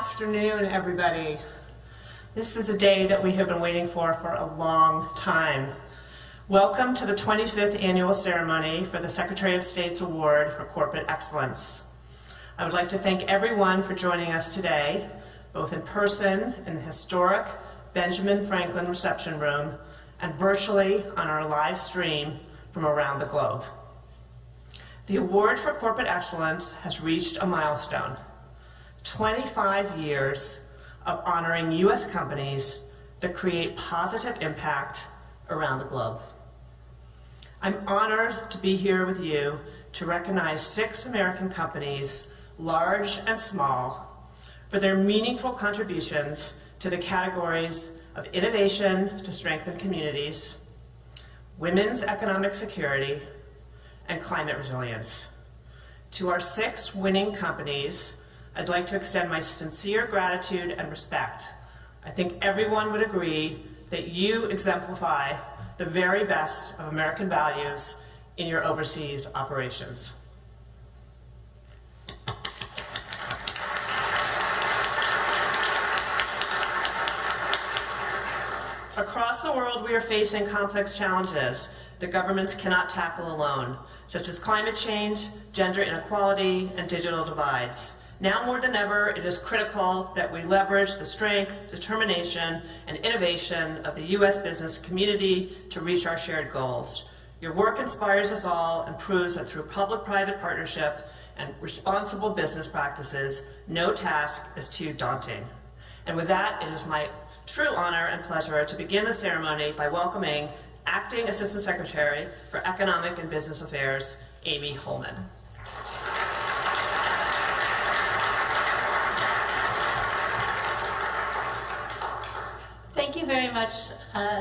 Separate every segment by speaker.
Speaker 1: afternoon, everybody. This is a day that we have been waiting for a long time. Welcome to the 25th annual ceremony for the Secretary of State's Award for Corporate Excellence. I would like to thank everyone for joining us today, both in person in the historic Benjamin Franklin Reception Room and virtually on our live stream from around the globe. The Award for Corporate Excellence has reached a milestone. 25 years of honoring U.S. companies that create positive impact around the globe. I'm honored to be here with you to recognize 6 American companies, large and small, for their meaningful contributions to the categories of innovation to strengthen communities, women's economic security, and climate resilience. To our 6 winning companies, I'd like to extend my sincere gratitude and respect. I think everyone would agree that you exemplify the very best of American values in your overseas operations. Across the world, we are facing complex challenges that governments cannot tackle alone, such as climate change, gender inequality, and digital divides. Now more than ever, it is critical that we leverage the strength, determination, and innovation of the U.S. business community to reach our shared goals. Your work inspires us all and proves that through public-private partnership and responsible business practices, no task is too daunting. And with that, it is my true honor and pleasure to begin the ceremony by welcoming Acting Assistant Secretary for Economic and Business Affairs, Amy Holman.
Speaker 2: Thank you very much,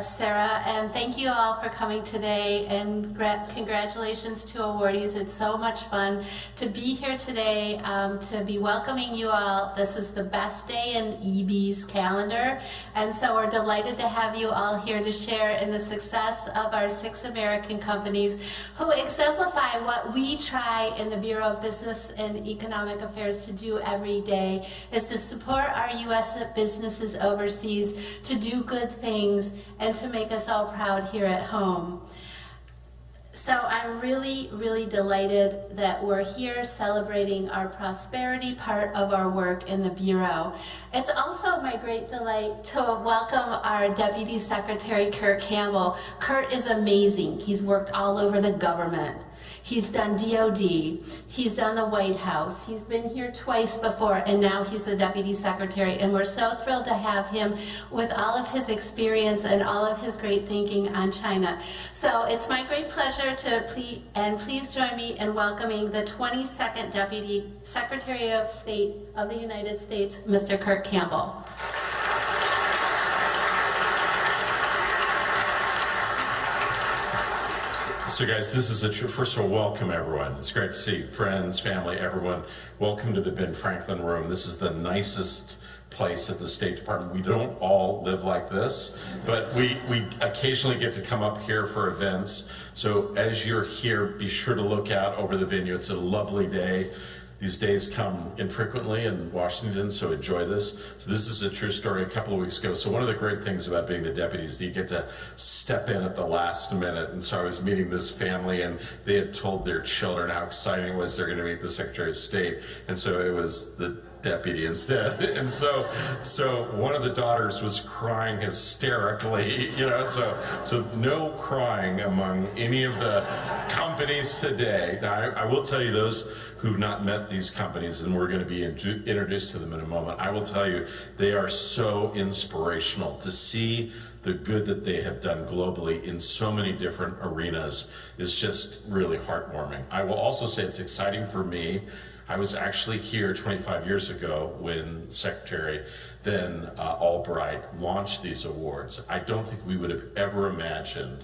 Speaker 2: Sarah, and thank you all for coming today, and congratulations to awardees. It's so much fun to be here today, to be welcoming you all. This is the best day in EB's calendar, and so we're delighted to have you all here to share in the success of our 6 American companies who exemplify what we try in the Bureau of Business and Economic Affairs to do every day, is to support our U.S. businesses overseas, to do good things, and to make us all proud here at home. So I'm really, really delighted that we're here celebrating our prosperity part of our work in the Bureau. It's also my great delight to welcome our Deputy Secretary Kurt Campbell. Kurt is amazing. He's worked all over the government. He's done DOD, he's done the White House, he's been here twice before, and now he's the Deputy Secretary, and we're so thrilled to have him with all of his experience and all of his great thinking on China. So it's my great pleasure to please join me in welcoming the 22nd Deputy Secretary of State of the United States, Mr. Kurt Campbell.
Speaker 3: So guys, this is first of all, welcome everyone. It's great to see friends, family, everyone. Welcome to the Ben Franklin Room. This is the nicest place at the State Department. We don't all live like this, but we occasionally get to come up here for events. So as you're here, be sure to look out over the venue. It's a lovely day. These days come infrequently in Washington, so enjoy this. So this is a true story a couple of weeks ago. So one of the great things about being the deputy is that you get to step in at the last minute. And so I was meeting this family, and they had told their children how exciting it was they're going to meet the Secretary of State. And so it was the deputy instead. And so one of the daughters was crying hysterically, so no crying among any of the companies today. Now, I will tell you, those who've not met these companies, and we're going to be introduced to them in a moment, I will tell you, they are so inspirational. To see the good that they have done globally in so many different arenas is just really heartwarming. I will also say it's exciting for me. I was actually here 25 years ago when Secretary then Albright launched these awards. I don't think we would have ever imagined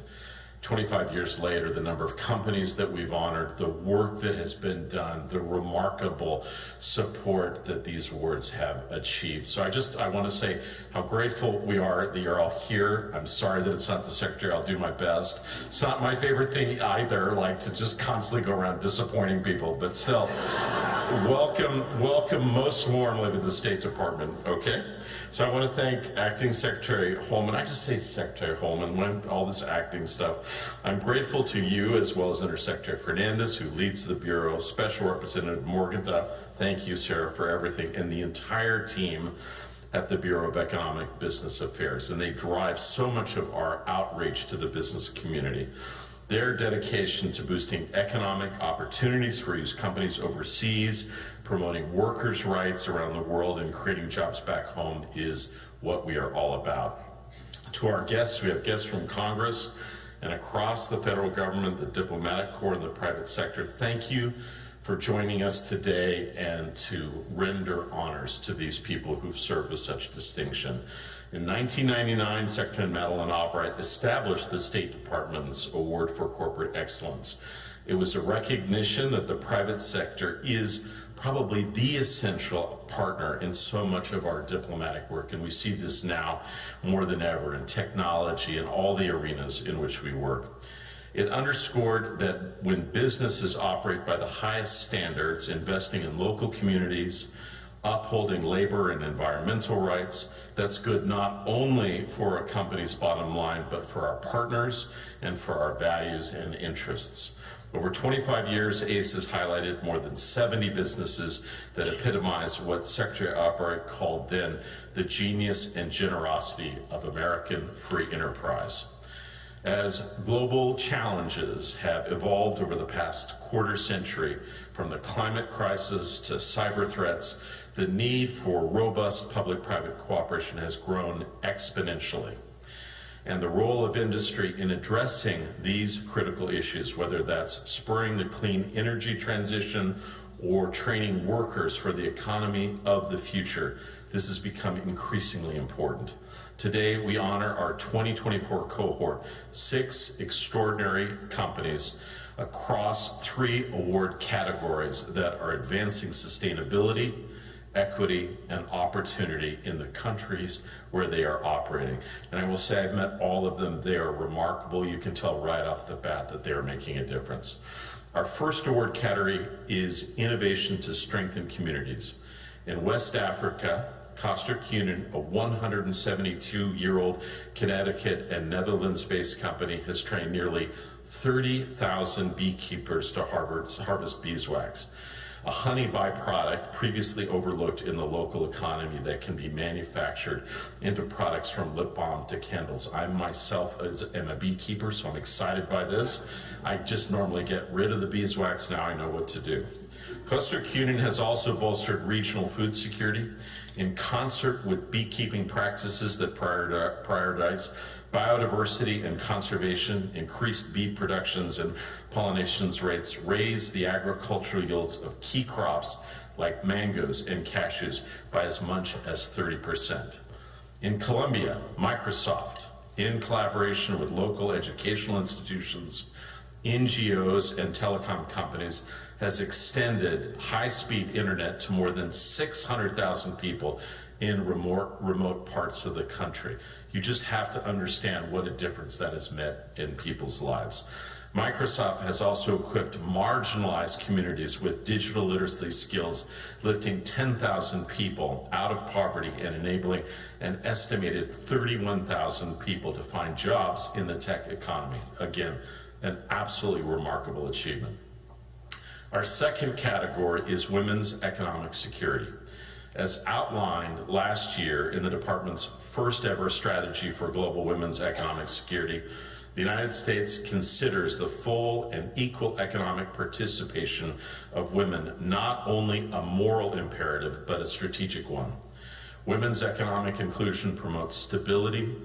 Speaker 3: 25 years later, the number of companies that we've honored, the work that has been done, the remarkable support that these awards have achieved. So I want to say how grateful we are that you're all here. I'm sorry that it's not the Secretary. I'll do my best. It's not my favorite thing either, like to just constantly go around disappointing people, but still, welcome most warmly to the State Department, okay? So I want to thank Acting Secretary Holman. I just say Secretary Holman when all this acting stuff. I'm grateful to you as well as Undersecretary Fernandez, who leads the Bureau, Special Representative Morgenthau. Thank you, Sarah, for everything, and the entire team at the Bureau of Economic Business Affairs. And they drive so much of our outreach to the business community. Their dedication to boosting economic opportunities for U.S. companies overseas, promoting workers' rights around the world, and creating jobs back home is what we are all about. To our guests, we have guests from Congress and across the federal government, the diplomatic corps, and the private sector. Thank you for joining us today and to render honors to these people who've served with such distinction. In 1999, Secretary Madeleine Albright established the State Department's Award for Corporate Excellence. It was a recognition that the private sector is probably the essential partner in so much of our diplomatic work, and we see this now more than ever in technology and all the arenas in which we work. It underscored that when businesses operate by the highest standards, investing in local communities, upholding labor and environmental rights, that's good not only for a company's bottom line, but for our partners and for our values and interests. Over 25 years, ACE has highlighted more than 70 businesses that epitomize what Secretary Albright called then the genius and generosity of American free enterprise. As global challenges have evolved over the past quarter century, from the climate crisis to cyber threats, the need for robust public-private cooperation has grown exponentially. And the role of industry in addressing these critical issues, whether that's spurring the clean energy transition or training workers for the economy of the future, this has become increasingly important. Today, we honor our 2024 cohort, 6 extraordinary companies across 3 award categories that are advancing sustainability, equity, and opportunity in the countries where they are operating. And I will say I've met all of them. They are remarkable. You can tell right off the bat that they are making a difference. Our first award category is Innovation to Strengthen Communities. In West Africa, Koster Kunin, a 172-year-old Connecticut and Netherlands-based company, has trained nearly 30,000 beekeepers to harvest beeswax, a honey byproduct previously overlooked in the local economy that can be manufactured into products from lip balm to candles. I myself am a beekeeper, so I'm excited by this. I just normally get rid of the beeswax. Now I know what to do. Koster Kunin has also bolstered regional food security in concert with beekeeping practices that prioritize biodiversity and conservation, increased bee productions and pollination rates, raise the agricultural yields of key crops like mangoes and cashews by as much as 30%. In Colombia, Microsoft, in collaboration with local educational institutions, NGOs, and telecom companies, has extended high-speed internet to more than 600,000 people in remote parts of the country. You just have to understand what a difference that has made in people's lives. Microsoft has also equipped marginalized communities with digital literacy skills, lifting 10,000 people out of poverty and enabling an estimated 31,000 people to find jobs in the tech economy. Again, an absolutely remarkable achievement. Our second category is women's economic security. As outlined last year in the department's first ever strategy for global women's economic security, the United States considers the full and equal economic participation of women not only a moral imperative, but a strategic one. Women's economic inclusion promotes stability,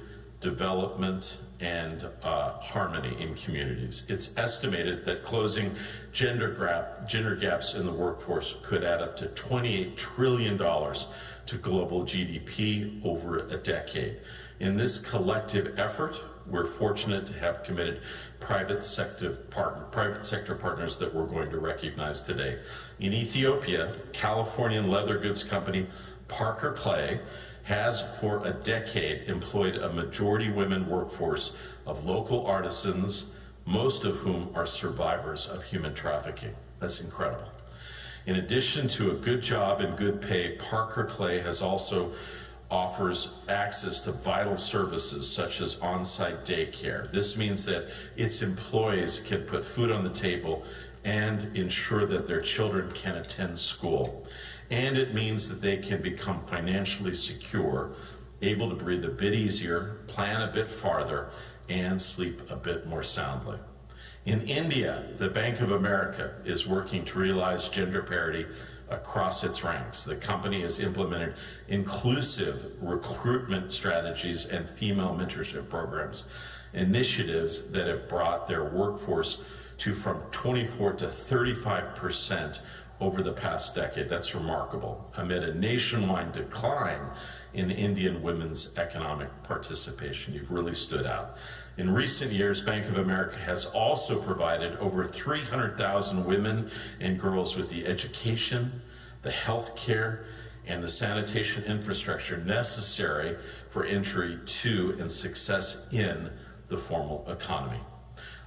Speaker 3: development, and harmony in communities. It's estimated that closing gender gaps in the workforce could add up to $28 trillion to global GDP over a decade. In this collective effort, we're fortunate to have committed private sector partners that we're going to recognize today. In Ethiopia, Californian leather goods company Parker Clay has for a decade employed a majority women workforce of local artisans, most of whom are survivors of human trafficking. That's incredible. In addition to a good job and good pay, Parker Clay has also offers access to vital services such as on-site daycare. This means that its employees can put food on the table and ensure that their children can attend school. And it means that they can become financially secure, able to breathe a bit easier, plan a bit farther, and sleep a bit more soundly. In India, the Bank of America is working to realize gender parity across its ranks. The company has implemented inclusive recruitment strategies and female mentorship programs, initiatives that have brought their workforce to from 24 to 35% over the past decade. That's remarkable, amid a nationwide decline in Indian women's economic participation. You've really stood out. In recent years, Bank of America has also provided over 300,000 women and girls with the education, the health care, and the sanitation infrastructure necessary for entry to and success in the formal economy.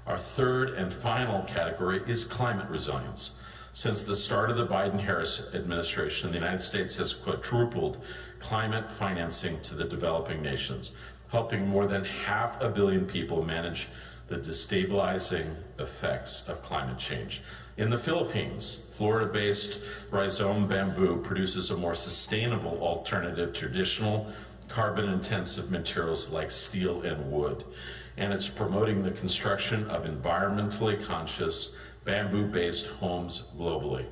Speaker 3: Our third and final category is climate resilience. Since the start of the Biden-Harris administration, the United States has quadrupled climate financing to the developing nations, helping more than 500 million people manage the destabilizing effects of climate change. In the Philippines, Florida-based rhizome bamboo produces a more sustainable alternative to traditional carbon-intensive materials like steel and wood, and it's promoting the construction of environmentally conscious bamboo-based homes globally.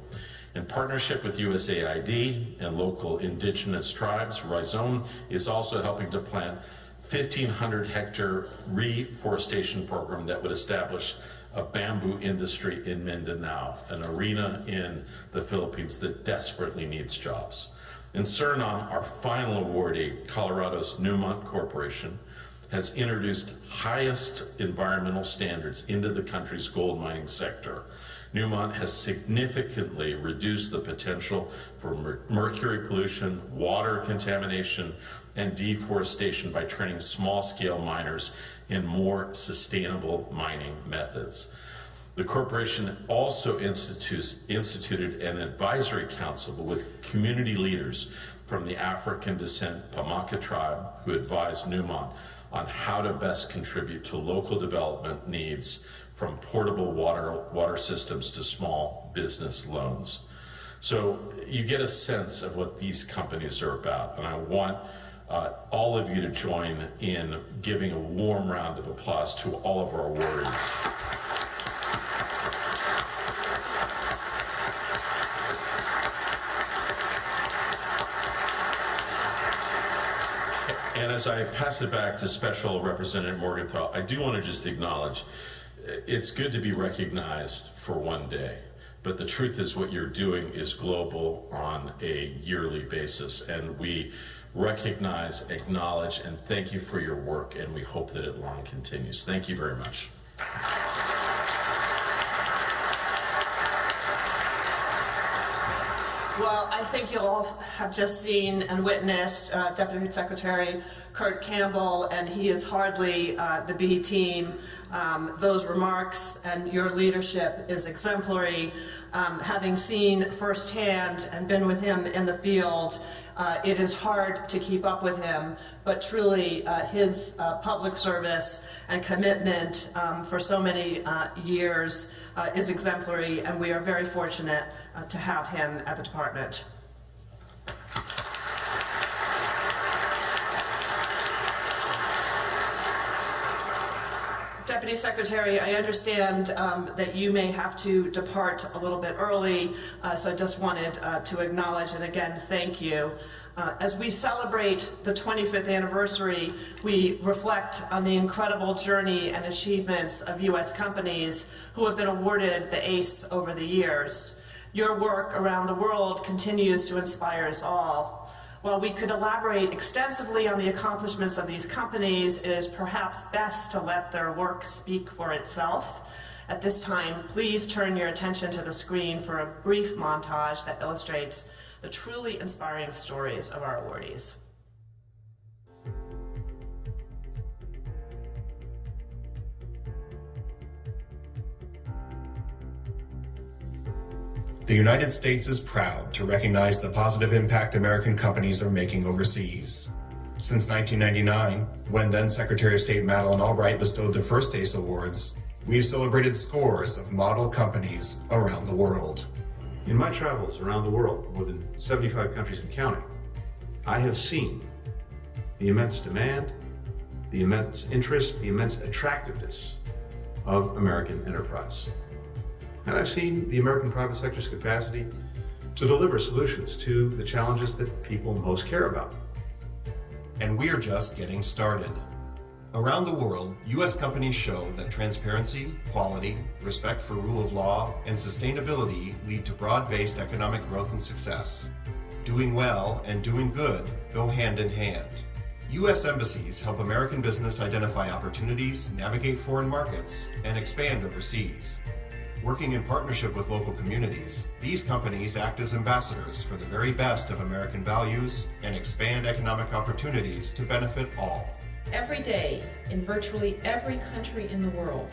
Speaker 3: In partnership with USAID and local indigenous tribes, Rhizome is also helping to plant 1,500-hectare reforestation program that would establish a bamboo industry in Mindanao, an arena in the Philippines that desperately needs jobs. In Suriname, our final awardee, Colorado's Newmont Corporation, has introduced highest environmental standards into the country's gold mining sector. Newmont has significantly reduced the potential for mercury pollution, water contamination, and deforestation by training small-scale miners in more sustainable mining methods. The corporation also instituted an advisory council with community leaders from the African descent Pamaka tribe who advised Newmont on how to best contribute to local development needs, from portable water systems to small business loans. So you get a sense of what these companies are about, and I want all of you to join in giving a warm round of applause to all of our awardees. And as I pass it back to Special Representative Morgenthau, I do want to just acknowledge it's good to be recognized for one day, but the truth is what you're doing is global on a yearly basis, and we recognize, acknowledge, and thank you for your work, and we hope that it long continues. Thank you very much.
Speaker 1: Well, I think you all have just seen and witnessed Deputy Secretary Kurt Campbell, and he is hardly the B team. Those remarks and your leadership is exemplary. Having seen firsthand and been with him in the field, it is hard to keep up with him, but truly his public service and commitment for so many years is exemplary, and we are very fortunate to have him at the department. Deputy Secretary, I understand that you may have to depart a little bit early, so I just wanted to acknowledge and again thank you. As we celebrate the 25th anniversary, we reflect on the incredible journey and achievements of U.S. companies who have been awarded the ACE over the years. Your work around the world continues to inspire us all. While we could elaborate extensively on the accomplishments of these companies, it is perhaps best to let their work speak for itself. At this time, please turn your attention to the screen for a brief montage that illustrates the truly inspiring stories of our awardees.
Speaker 4: The United States is proud to recognize the positive impact American companies are making overseas. Since 1999, when then Secretary of State Madeleine Albright bestowed the first ACE Awards, we've celebrated scores of model companies around the world.
Speaker 5: In my travels around the world, more than 75 countries and counting, I have seen the immense demand, the immense interest, the immense attractiveness of American enterprise. And I've seen the American private sector's capacity to deliver solutions to the challenges that people most care about.
Speaker 4: And we're just getting started. Around the world, U.S. companies show that transparency, quality, respect for rule of law, and sustainability lead to broad-based economic growth and success. Doing well and doing good go hand in hand. U.S. embassies help American business identify opportunities, navigate foreign markets, and expand overseas. Working in partnership with local communities, these companies act as ambassadors for the very best of American values and expand economic opportunities to benefit all.
Speaker 6: Every day, in virtually every country in the world,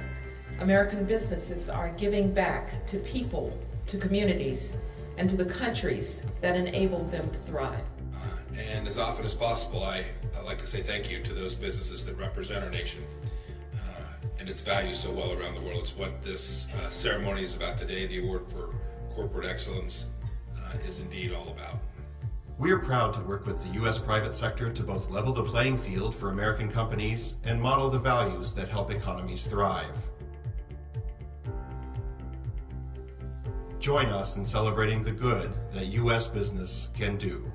Speaker 6: American businesses are giving back to people, to communities, and to the countries that enable them to thrive.
Speaker 7: And as often as possible, I like to say thank you to those businesses that represent our nation and its values so well around the world. It's what this ceremony is about today. The Award for Corporate Excellence is indeed all about.
Speaker 4: We're proud to work with the U.S. private sector to both level the playing field for American companies and model the values that help economies thrive. Join us in celebrating the good that U.S. business can do.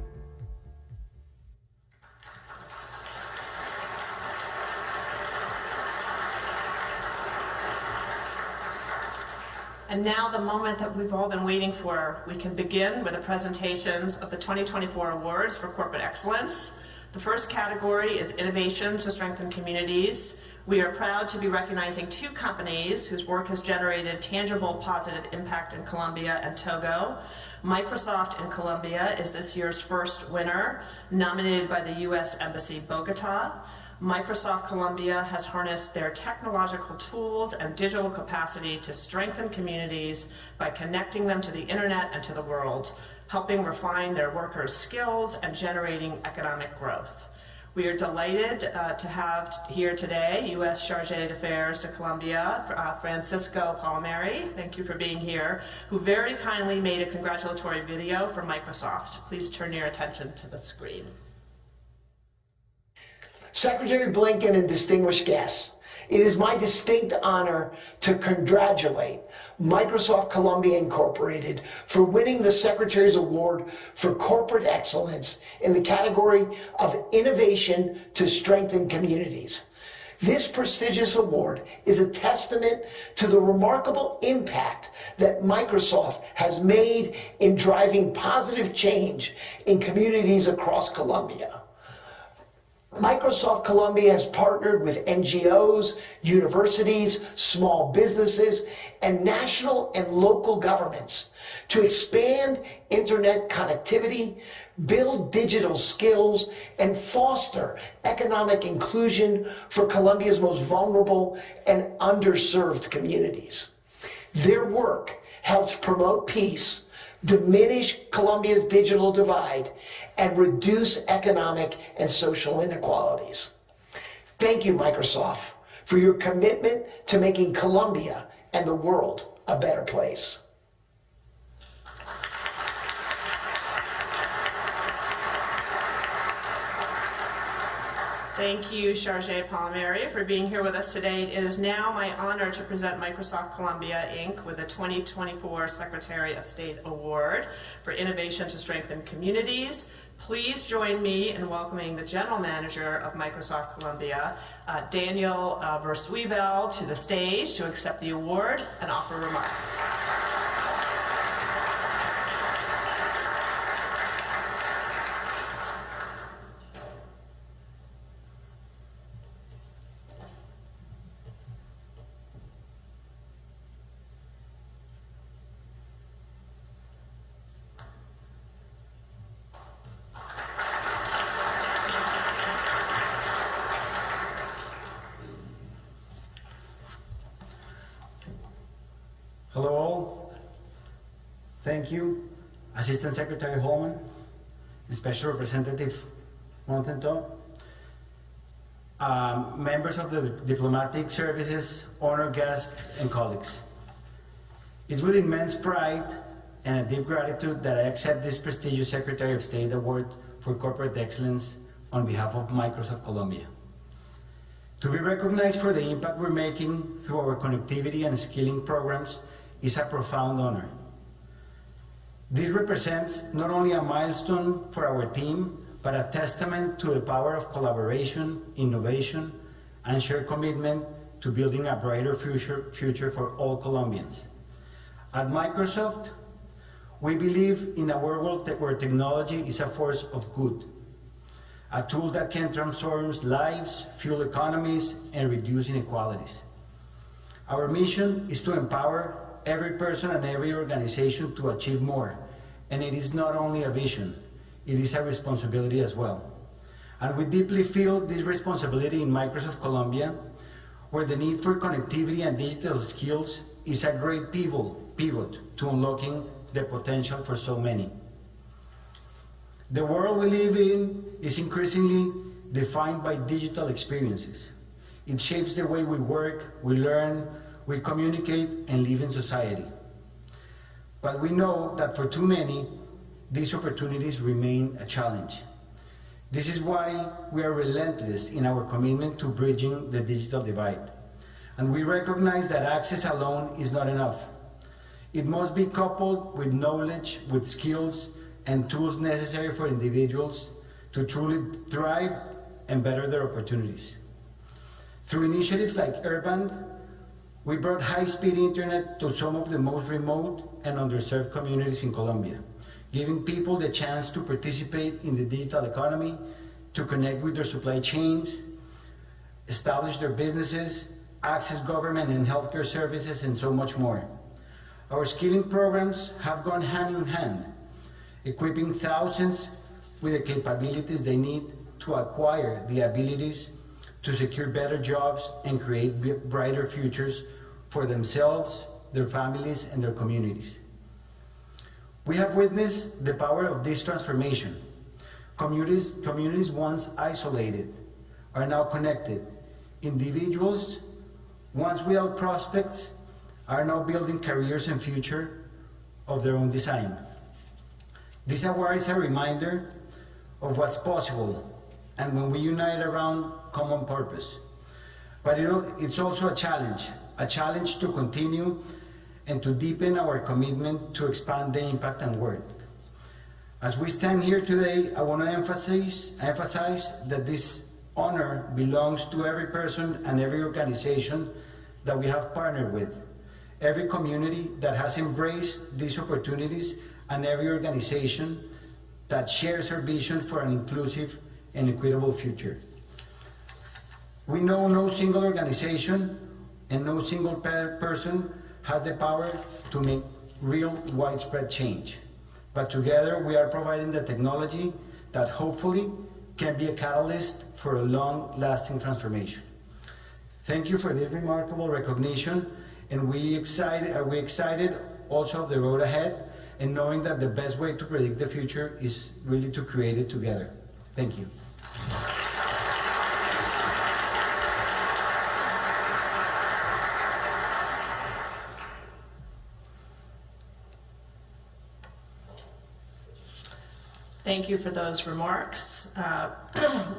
Speaker 1: And now the moment that we've all been waiting for. We can begin with the presentations of the 2024 awards for corporate excellence. The first category is Innovation to Strengthen Communities. We are proud to be recognizing 2 companies whose work has generated tangible positive impact in Colombia and Togo. Microsoft in Colombia is this year's first winner, nominated by the U.S. Embassy Bogota. Microsoft Colombia has harnessed their technological tools and digital capacity to strengthen communities by connecting them to the internet and to the world, helping refine their workers' skills and generating economic growth. We are delighted to have here today U.S. Charge d'Affaires to Colombia, Francisco Palmieri, thank you for being here, who very kindly made a congratulatory video for Microsoft. Please turn your attention to the screen.
Speaker 8: Secretary Blinken and distinguished guests, it is my distinct honor to congratulate Microsoft Colombia Incorporated for winning the Secretary's Award for Corporate Excellence in the category of Innovation to Strengthen Communities. This prestigious award is a testament to the remarkable impact that Microsoft has made in driving positive change in communities across Colombia. Microsoft Colombia has partnered with NGOs, universities, small businesses, and national and local governments to expand internet connectivity, build digital skills, and foster economic inclusion for Colombia's most vulnerable and underserved communities. Their work helps promote peace, diminish Colombia's digital divide, and reduce economic and social inequalities. Thank you, Microsoft, for your commitment to making Colombia and the world a better place.
Speaker 1: Thank you, Charge Palmieri, for being here with us today. It is now my honor to present Microsoft Colombia, Inc. with the 2024 Secretary of State Award for Innovation to Strengthen Communities. Please join me in welcoming the General Manager of Microsoft Colombia, Daniel Versuivel, to the stage to accept the award and offer remarks.
Speaker 9: Hello all. Thank you, Assistant Secretary Holman and Special Representative Montage, members of the diplomatic services, honored guests, and colleagues. It's with immense pride and a deep gratitude that I accept this prestigious Secretary of State Award for Corporate Excellence on behalf of Microsoft Colombia. To be recognized for the impact we're making through our connectivity and skilling programs is a profound honor. This represents not only a milestone for our team, but a testament to the power of collaboration, innovation, and shared commitment to building a brighter future for all Colombians. At Microsoft, we believe in a world where technology is a force of good, a tool that can transform lives, fuel economies, and reduce inequalities. Our mission is to empower every person and every organization to achieve more, and it is not only a vision, it is a responsibility as well. And we deeply feel this responsibility in Microsoft Colombia, where the need for connectivity and digital skills is a great pivot to unlocking the potential for so many. The world we live in is increasingly defined by digital experiences. It shapes the way we work, we learn, we communicate, and live in society. But we know that for too many, these opportunities remain a challenge. This is why we are relentless in our commitment to bridging the digital divide. And we recognize that access alone is not enough. It must be coupled with knowledge, with skills, and tools necessary for individuals to truly thrive and better their opportunities. Through initiatives like Urban, we brought high-speed internet to some of the most remote and underserved communities in Colombia, giving people the chance to participate in the digital economy, to connect with their supply chains, establish their businesses, access government and healthcare services, and so much more. Our skilling programs have gone hand in hand, equipping thousands with the capabilities they need to acquire the abilities to secure better jobs and create brighter futures for themselves, their families, and their communities. We have witnessed the power of this transformation. Communities once isolated are now connected. Individuals once without prospects are now building careers and future of their own design. This award is a reminder of what's possible and when we unite around common purpose. But it's also a challenge to continue and to deepen our commitment to expand the impact and work. As we stand here today, I want to emphasize that this honor belongs to every person and every organization that we have partnered with, every community that has embraced these opportunities, and every organization that shares our vision for an inclusive and equitable future. We know no single organization and no single person has the power to make real widespread change. But together we are providing the technology that hopefully can be a catalyst for a long-lasting transformation. Thank you for this remarkable recognition, and we excited also of the road ahead, and knowing that the best way to predict the future is really to create it together. Thank you.
Speaker 1: Thank you for those remarks.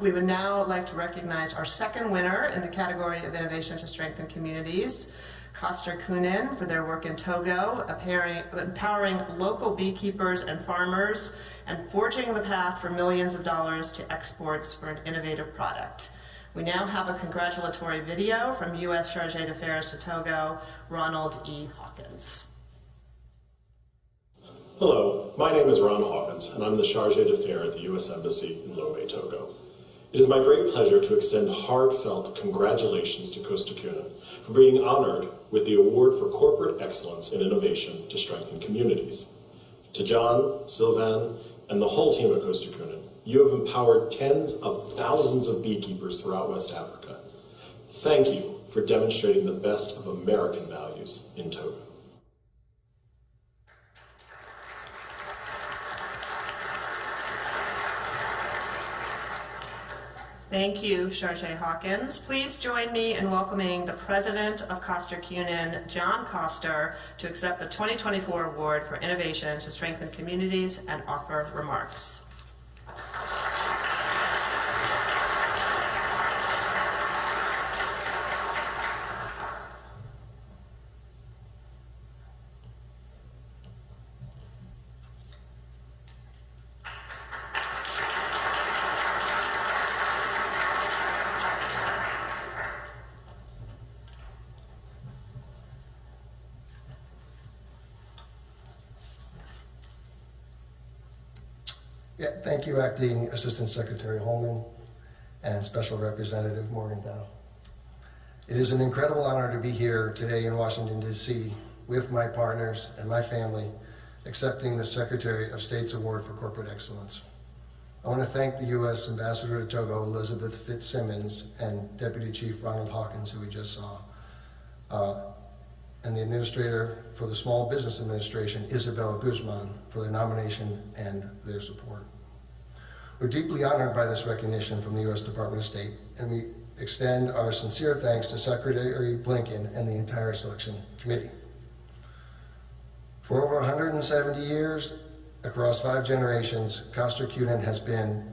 Speaker 1: We would now like to recognize our second winner in the category of Innovation to Strengthen Communities, Koster Kunin, for their work in Togo, empowering local beekeepers and farmers and forging the path for millions of dollars to exports for an innovative product. We now have a congratulatory video from U.S. Chargé d'Affaires to Togo, Ronald E. Hawkins.
Speaker 10: Hello, my name is Ron Hawkins, and I'm the Chargé d'Affaires at the U.S. Embassy in Lomé, Togo. It is my great pleasure to extend heartfelt congratulations to Koster Kunin for being honored with the Award for Corporate Excellence in Innovation to Strengthen Communities. To John, Sylvan, and the whole team at Koster Kunin, you have empowered tens of thousands of beekeepers throughout West Africa. Thank you for demonstrating the best of American values in Togo.
Speaker 1: Thank you, Chargé Hawkins. Please join me in welcoming the President of Koster Cunin, John Koster, to accept the 2024 Award for Innovation to Strengthen Communities and offer remarks.
Speaker 11: Yeah, thank you, Acting Assistant Secretary Holman and Special Representative Morgenthau. It is an incredible honor to be here today in Washington, D.C. with my partners and my family accepting the Secretary of State's Award for Corporate Excellence. I want to thank the U.S. Ambassador to Togo, Elizabeth Fitzsimmons, and Deputy Chief Ronald Hawkins, who we just saw, and the Administrator for the Small Business Administration, Isabel Guzman, for their nomination and their support. We're deeply honored by this recognition from the U.S. Department of State, and we extend our sincere thanks to Secretary Blinken and the entire selection committee. For over 170 years, across 5 generations, Koster Cunin has been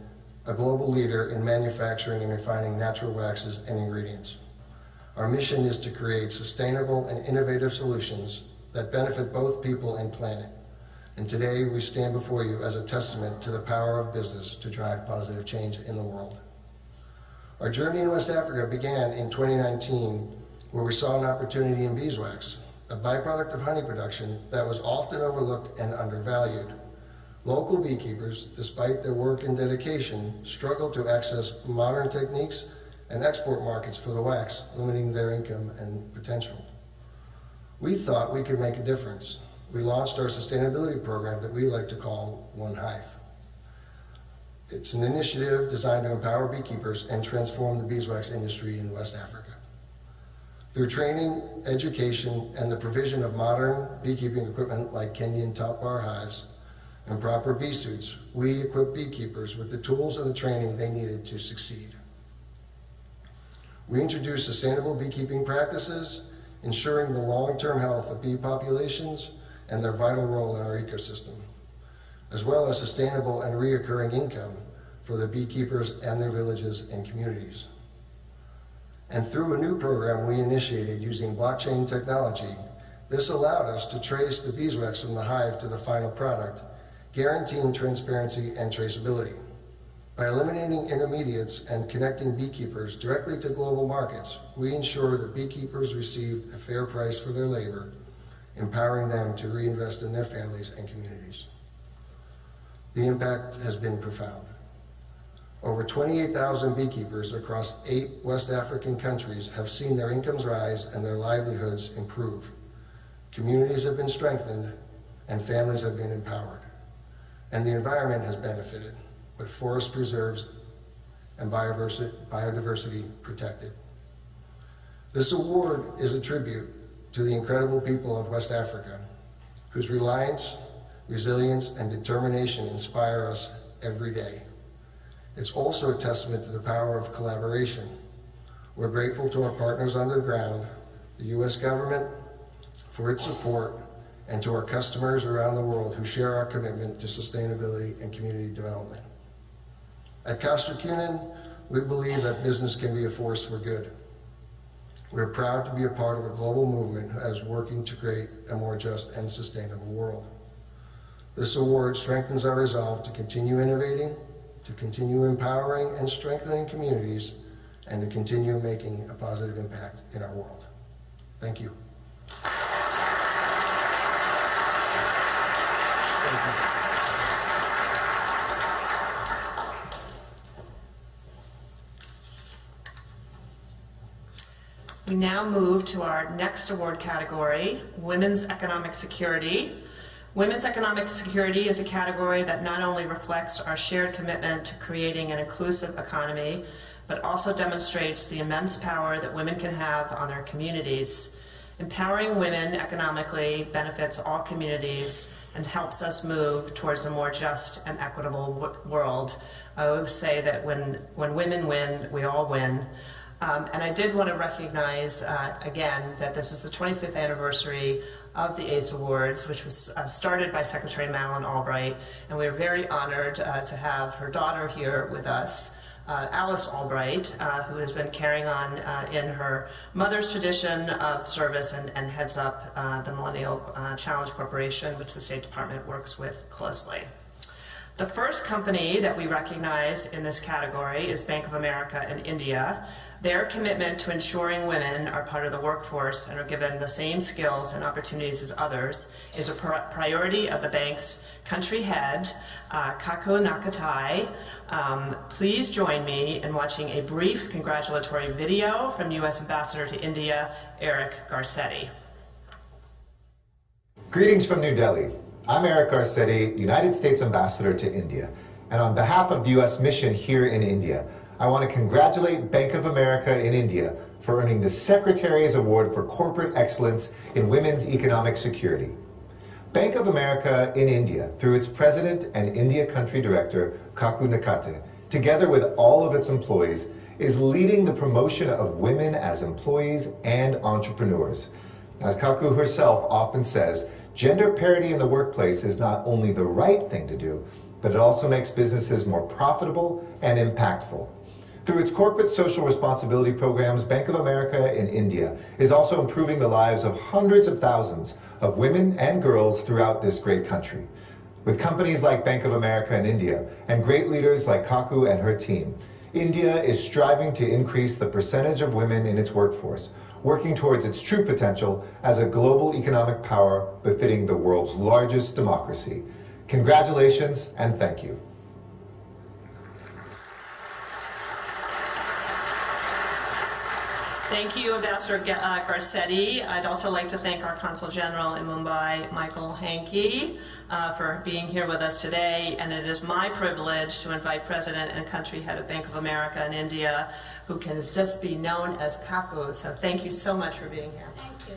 Speaker 11: a global leader in manufacturing and refining natural waxes and ingredients. Our mission is to create sustainable and innovative solutions that benefit both people and planet. And today we stand before you as a testament to the power of business to drive positive change in the world. Our journey in West Africa began in 2019, where we saw an opportunity in beeswax, a byproduct of honey production that was often overlooked and undervalued. Local beekeepers, despite their work and dedication, struggled to access modern techniques and export markets for the wax, limiting their income and potential. We thought we could make a difference. We launched our sustainability program that we like to call One Hive. It's an initiative designed to empower beekeepers and transform the beeswax industry in West Africa. Through training, education, and the provision of modern beekeeping equipment like Kenyan top bar hives and proper bee suits, we equip beekeepers with the tools and the training they needed to succeed. We introduce sustainable beekeeping practices, ensuring the long-term health of bee populations and their vital role in our ecosystem, as well as sustainable and reoccurring income for the beekeepers and their villages and communities. And through a new program we initiated using blockchain technology, this allowed us to trace the beeswax from the hive to the final product, guaranteeing transparency and traceability. By eliminating intermediates and connecting beekeepers directly to global markets, we ensure that beekeepers received a fair price for their labor, empowering them to reinvest in their families and communities. The impact has been profound. Over 28,000 beekeepers across 8 West African countries have seen their incomes rise and their livelihoods improve. Communities have been strengthened and families have been empowered. And the environment has benefited, with forest preserves and biodiversity protected. This award is a tribute to the incredible people of West Africa, whose reliance, resilience, and determination inspire us every day. It's also a testament to the power of collaboration. We're grateful to our partners on the ground, the U.S. government, for its support, and to our customers around the world who share our commitment to sustainability and community development. At Koster Cunin, we believe that business can be a force for good. We're proud to be a part of a global movement that is working to create a more just and sustainable world. This award strengthens our resolve to continue innovating, to continue empowering and strengthening communities, and to continue making a positive impact in our world. Thank you.
Speaker 1: We now move to our next award category, Women's Economic Security. Women's economic security is a category that not only reflects our shared commitment to creating an inclusive economy, but also demonstrates the immense power that women can have on their communities. Empowering women economically benefits all communities and helps us move towards a more just and equitable world. I always say that when women win, we all win. And I did want to recognize, again, that this is the 25th anniversary of the ACE Awards, which was started by Secretary Madeleine Albright, and we're very honored to have her daughter here with us, Alice Albright, who has been carrying on in her mother's tradition of service and heads up the Millennial Challenge Corporation, which the State Department works with closely. The first company that we recognize in this category is Bank of America in India. Their commitment to ensuring women are part of the workforce and are given the same skills and opportunities as others is a priority of the bank's country head, Kaku Nakatai. Please join me in watching a brief congratulatory video from U.S. Ambassador to India, Eric Garcetti.
Speaker 12: Greetings from New Delhi. I'm Eric Garcetti, United States Ambassador to India. And on behalf of the U.S. mission here in India, I want to congratulate Bank of America in India for earning the Secretary's Award for Corporate Excellence in Women's Economic Security. Bank of America in India, through its President and India Country Director, Kaku Nakate, together with all of its employees, is leading the promotion of women as employees and entrepreneurs. As Kaku herself often says, gender parity in the workplace is not only the right thing to do, but it also makes businesses more profitable and impactful. Through its corporate social responsibility programs, Bank of America in India is also improving the lives of hundreds of thousands of women and girls throughout this great country. With companies like Bank of America in India and great leaders like Kaku and her team, India is striving to increase the percentage of women in its workforce, working towards its true potential as a global economic power befitting the world's largest democracy. Congratulations and thank you.
Speaker 1: Thank you, Ambassador Garcetti. I'd also like to thank our Consul General in Mumbai, Michael Hankey, for being here with us today. And it is my privilege to invite President and Country Head of Bank of America in India, who can just be known as Kaku. So thank you so much for being here.
Speaker 2: Thank you.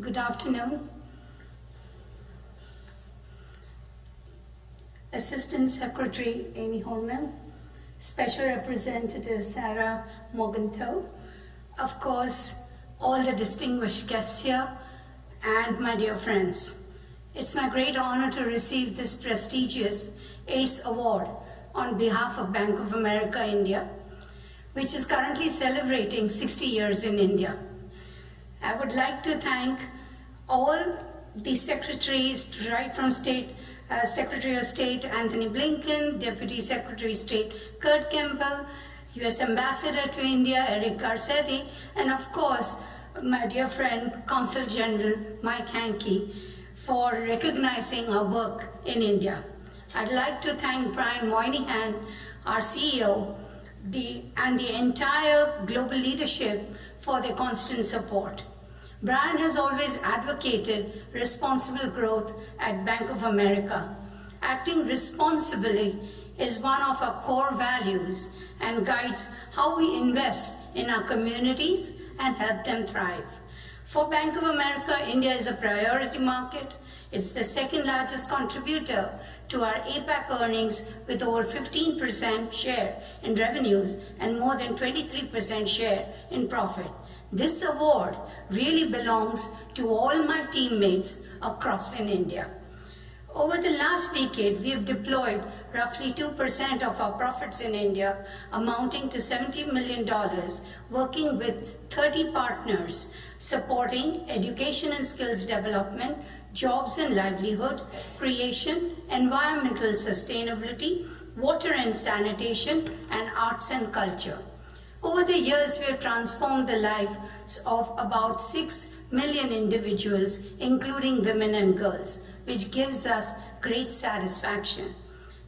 Speaker 13: Good afternoon. Assistant Secretary Amy Hormel, Special Representative Sarah Morgenthau, of course, all the distinguished guests here, and my dear friends. It's my great honor to receive this prestigious ACE Award on behalf of Bank of America India, which is currently celebrating 60 years in India. I would like to thank all the secretaries, right from Secretary of State Anthony Blinken, Deputy Secretary of State Kurt Campbell, U.S. Ambassador to India Eric Garcetti, and of course my dear friend Consul General Mike Hankey for recognizing our work in India. I'd like to thank Brian Moynihan, our CEO, and the entire global leadership for their constant support. Brian has always advocated responsible growth at Bank of America. Acting responsibly is one of our core values and guides how we invest in our communities and help them thrive. For Bank of America, India is a priority market. It's the second largest contributor to our APAC earnings with over 15% share in revenues and more than 23% share in profit. This award really belongs to all my teammates across in India. Over the last decade, we have deployed roughly 2% of our profits in India, amounting to $70 million, working with 30 partners, supporting education and skills development, jobs and livelihood, creation, environmental sustainability, water and sanitation, and arts and culture. Over the years, we have transformed the lives of about 6 million individuals, including women and girls, which gives us great satisfaction.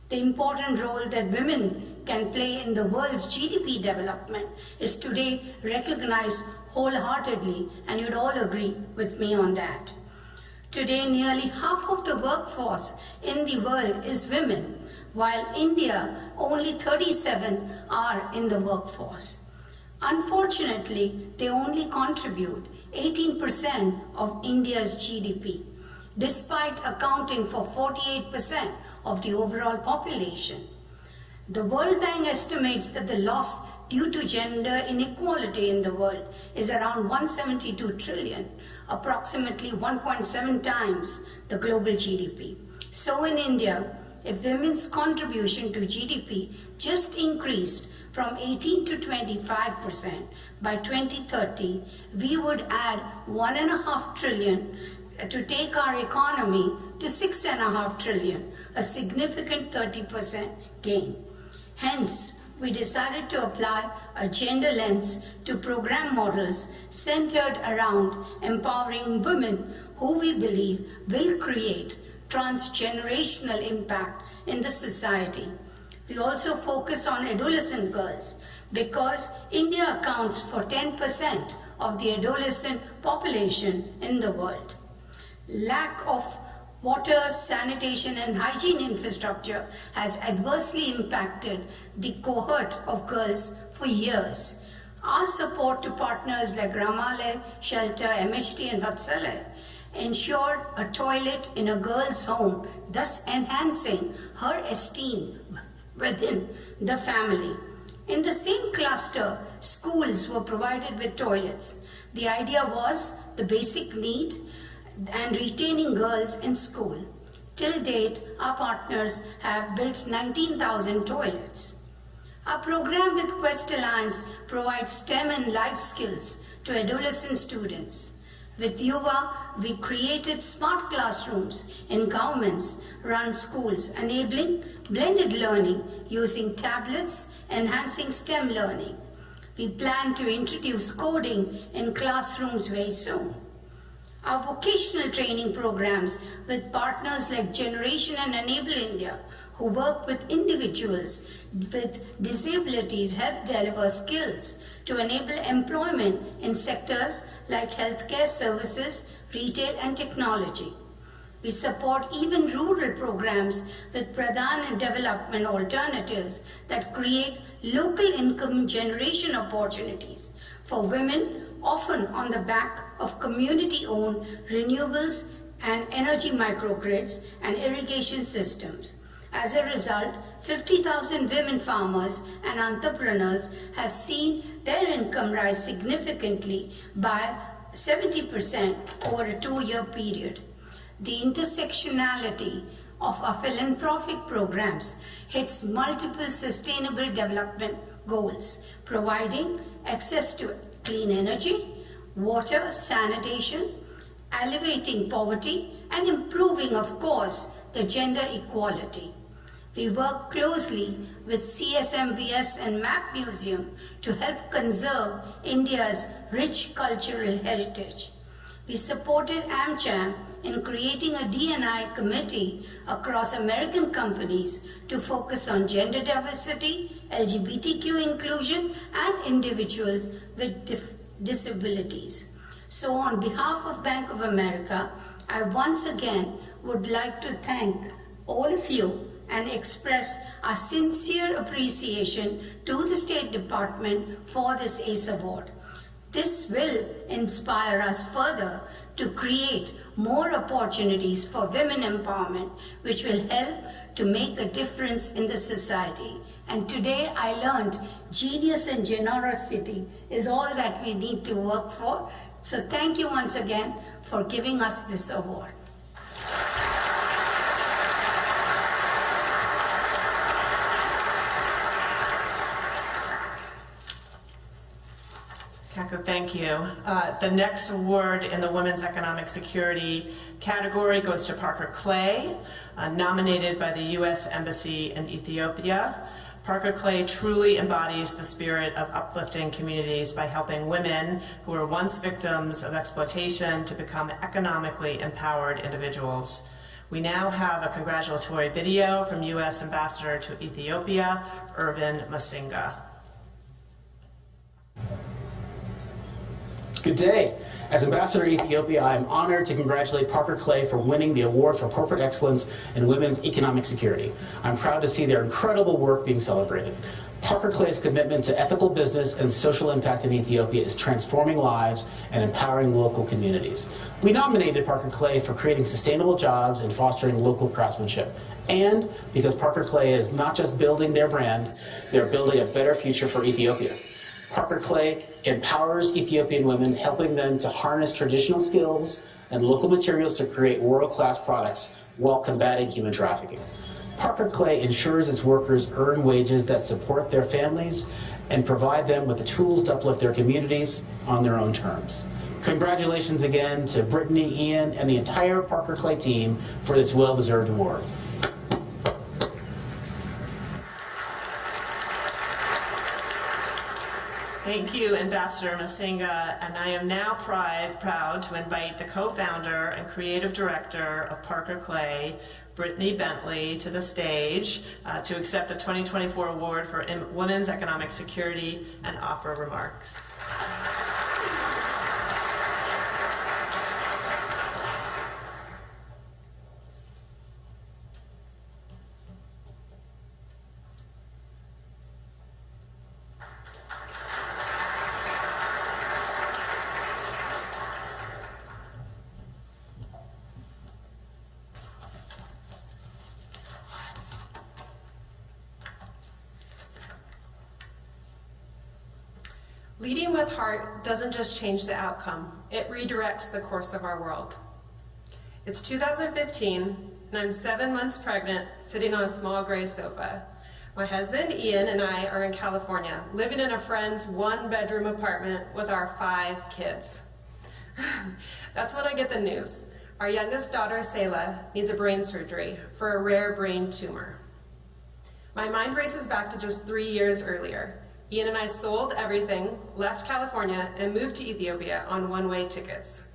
Speaker 13: The important role that women can play in the world's GDP development is today recognized wholeheartedly, and you'd all agree with me on that. Today, nearly half of the workforce in the world is women, while India, only 37 are in the workforce. Unfortunately, they only contribute 18% of India's GDP, despite accounting for 48% of the overall population. The World Bank estimates that the loss due to gender inequality in the world is around 172 trillion, approximately 1.7 times the global GDP. So in India, if women's contribution to GDP just increased from 18 to 25% by 2030, we would add 1.5 trillion to take our economy to 6.5 trillion, a significant 30% gain. Hence, we decided to apply a gender lens to program models centered around empowering women who we believe will create transgenerational impact in the society. We also focus on adolescent girls because India accounts for 10% of the adolescent population in the world. Lack of water, sanitation and hygiene infrastructure has adversely impacted the cohort of girls for years. Our support to partners like Ramalai, Shelter, MHT and Vatsalai ensured a toilet in a girl's home, thus enhancing her esteem within the family. In the same cluster, schools were provided with toilets. The idea was the basic need and retaining girls in school. Till date, our partners have built 19,000 toilets. Our program with Quest Alliance provides STEM and life skills to adolescent students. With Yuva, we created smart classrooms in governments-run schools, enabling blended learning using tablets, enhancing STEM learning. We plan to introduce coding in classrooms very soon. Our vocational training programs with partners like Generation and Enable India, who work with individuals with disabilities, help deliver skills to enable employment in sectors like healthcare services, retail and technology. We support even rural programs with Pradhan and development alternatives that create local income generation opportunities for women, often on the back of community-owned renewables and energy microgrids and irrigation systems. As a result, 50,000 women farmers and entrepreneurs have seen their income rise significantly by 70% over a 2-year period. The intersectionality of our philanthropic programs hits multiple sustainable development goals, providing access to clean energy, water, sanitation, alleviating poverty, and improving, of course, the gender equality. We work closely with CSMVS and MAP Museum to help conserve India's rich cultural heritage. We supported AmCham in creating a D&I committee across American companies to focus on gender diversity, LGBTQ inclusion, and individuals with disabilities. So on behalf of Bank of America, I once again would like to thank all of you and express our sincere appreciation to the State Department for this ACE Award. This will inspire us further to create more opportunities for women empowerment, which will help to make a difference in the society. And today I learned genius and generosity is all that we need to work for. So thank you once again for giving us this award.
Speaker 1: Kako, thank you. The next award in the Women's Economic Security category goes to Parker Clay, nominated by the U.S. Embassy in Ethiopia Parker Clay truly embodies the spirit of uplifting communities by helping women who were once victims of exploitation to become economically empowered individuals. We now have a congratulatory video from U.S. Ambassador to Ethiopia, Irvin Masinga.
Speaker 14: Good day. As Ambassador to Ethiopia, I am honored to congratulate Parker Clay for winning the Award for Corporate Excellence in Women's Economic Security. I'm proud to see their incredible work being celebrated. Parker Clay's commitment to ethical business and social impact in Ethiopia is transforming lives and empowering local communities. We nominated Parker Clay for creating sustainable jobs and fostering local craftsmanship. And because Parker Clay is not just building their brand, they're building a better future for Ethiopia. Parker Clay empowers Ethiopian women, helping them to harness traditional skills and local materials to create world-class products while combating human trafficking. Parker Clay ensures its workers earn wages that support their families and provide them with the tools to uplift their communities on their own terms. Congratulations again to Brittany, Ian, and the entire Parker Clay team for this well-deserved award.
Speaker 1: Thank you, Ambassador Masinga, and I am now proud to invite the co-founder and creative director of Parker Clay, Brittany Bentley, to the stage to accept the 2024 Award for Women's Economic Security and offer remarks.
Speaker 15: Leading with heart doesn't just change the outcome, it redirects the course of our world. It's 2015, and I'm 7 months pregnant, sitting on a small gray sofa. My husband, Ian, and I are in California, living in a friend's one-bedroom apartment with our 5 kids. That's when I get the news. Our youngest daughter, Selah, needs a brain surgery for a rare brain tumor. My mind races back to just 3 years earlier. Ian and I sold everything, left California, and moved to Ethiopia on one-way tickets.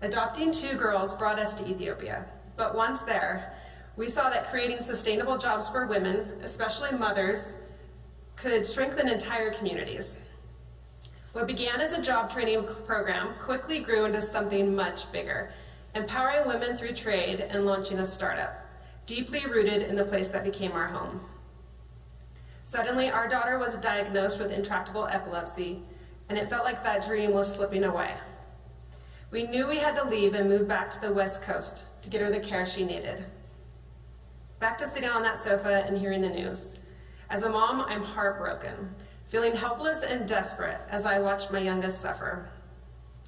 Speaker 15: Adopting 2 girls brought us to Ethiopia, but once there, we saw that creating sustainable jobs for women, especially mothers, could strengthen entire communities. What began as a job training program quickly grew into something much bigger, empowering women through trade and launching a startup, deeply rooted in the place that became our home. Suddenly, our daughter was diagnosed with intractable epilepsy, and it felt like that dream was slipping away. We knew we had to leave and move back to the West Coast to get her the care she needed. Back to sitting on that sofa and hearing the news. As a mom, I'm heartbroken, feeling helpless and desperate as I watch my youngest suffer.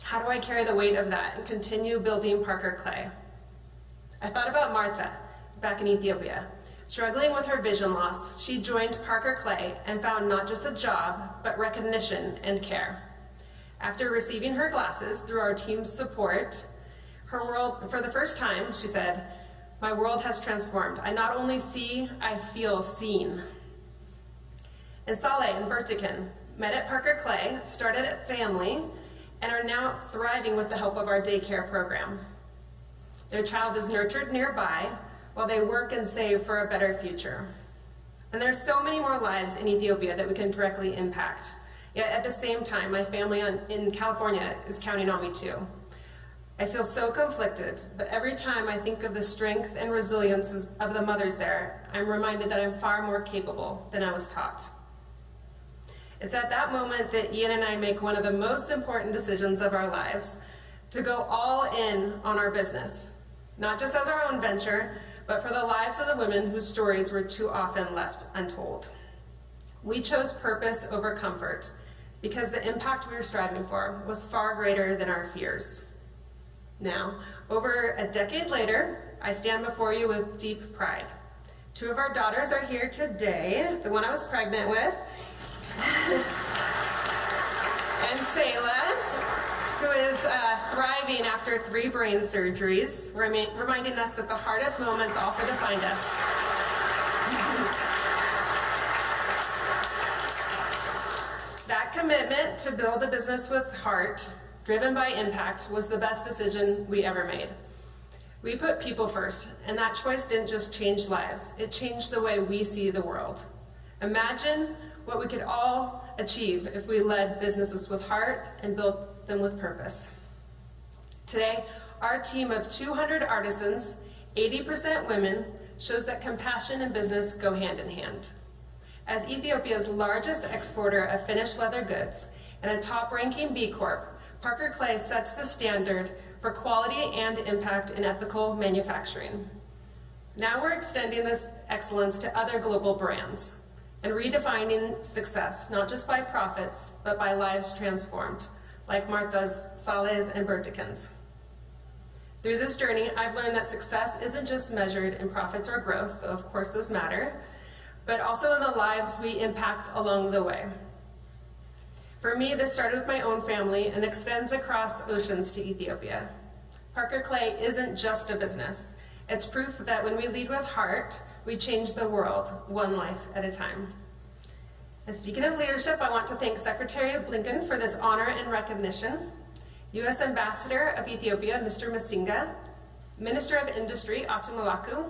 Speaker 15: How do I carry the weight of that and continue building Parker Clay? I thought about Marta, back in Ethiopia. Struggling with her vision loss, she joined Parker Clay and found not just a job, but recognition and care. After receiving her glasses through our team's support, her world, for the first time, she said, "My world has transformed. I not only see, I feel seen." And Saleh and Bertikin met at Parker Clay, started at family, and are now thriving with the help of our daycare program. Their child is nurtured nearby, while they work and save for a better future. And there's so many more lives in Ethiopia that we can directly impact. Yet at the same time, my family in California is counting on me too. I feel so conflicted, but every time I think of the strength and resilience of the mothers there, I'm reminded that I'm far more capable than I was taught. It's at that moment that Ian and I make one of the most important decisions of our lives, to go all in on our business, not just as our own venture, but for the lives of the women whose stories were too often left untold. We chose purpose over comfort because the impact we were striving for was far greater than our fears. Now, over a decade later, I stand before you with deep pride. 2 of our daughters are here today, the one I was pregnant with, and Selah, who is thriving after 3 brain surgeries, reminding us that the hardest moments also defined us. commitment to build a business with heart, driven by impact, was the best decision we ever made. We put people first, and that choice didn't just change lives, it changed the way we see the world. Imagine what we could all achieve if we led businesses with heart and built them with purpose. Today, our team of 200 artisans, 80% women, shows that compassion and business go hand in hand. As Ethiopia's largest exporter of finished leather goods and a top-ranking B Corp, Parker Clay sets the standard for quality and impact in ethical manufacturing. Now we're extending this excellence to other global brands and redefining success, not just by profits, but by lives transformed, like Martha's, Saleh's, and Bertikens. Through this journey, I've learned that success isn't just measured in profits or growth, though of course those matter, but also in the lives we impact along the way. For me, this started with my own family and extends across oceans to Ethiopia. Parker Clay isn't just a business. It's proof that when we lead with heart, we change the world, one life at a time. And speaking of leadership, I want to thank Secretary Blinken for this honor and recognition, U.S. Ambassador of Ethiopia, Mr. Masinga, Minister of Industry, Atu Malaku,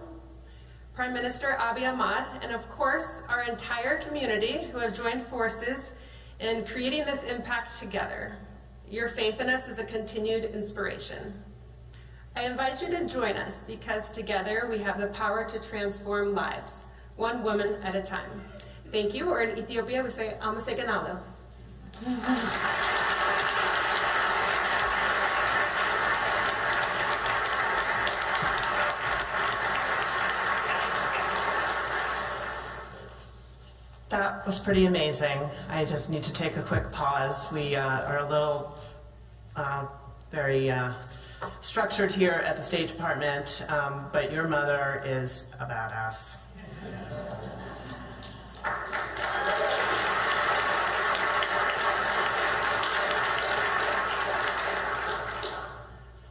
Speaker 15: Prime Minister Abiy Ahmed, and of course, our entire community who have joined forces in creating this impact together. Your faith in us is a continued inspiration. I invite you to join us because together we have the power to transform lives, one woman at a time. Thank you, or in Ethiopia we say, Amaseganalo.
Speaker 1: That was pretty amazing. I just need to take a quick pause. We are a little very structured here at the State Department, but your mother is a badass.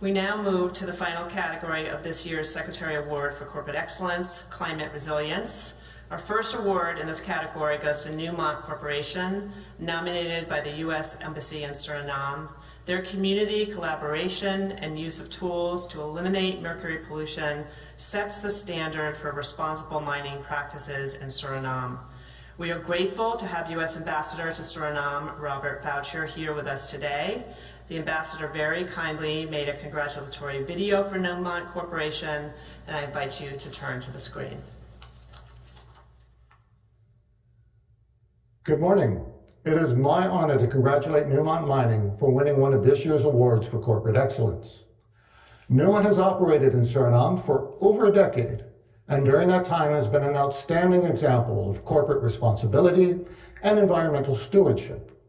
Speaker 1: We now move to the final category of this year's Secretary Award for Corporate Excellence, Climate Resilience. Our first award in this category goes to Newmont Corporation, nominated by the U.S. Embassy in Suriname. Their community collaboration and use of tools to eliminate mercury pollution sets the standard for responsible mining practices in Suriname. We are grateful to have U.S. Ambassador to Suriname, Robert Foucher, here with us today. The ambassador very kindly made a congratulatory video for Newmont Corporation, and I invite you to turn to the screen.
Speaker 16: Good morning. It is my honor to congratulate Newmont Mining for winning one of this year's awards for corporate excellence. Newmont has operated in Suriname for over a decade, and during that time has been an outstanding example of corporate responsibility and environmental stewardship.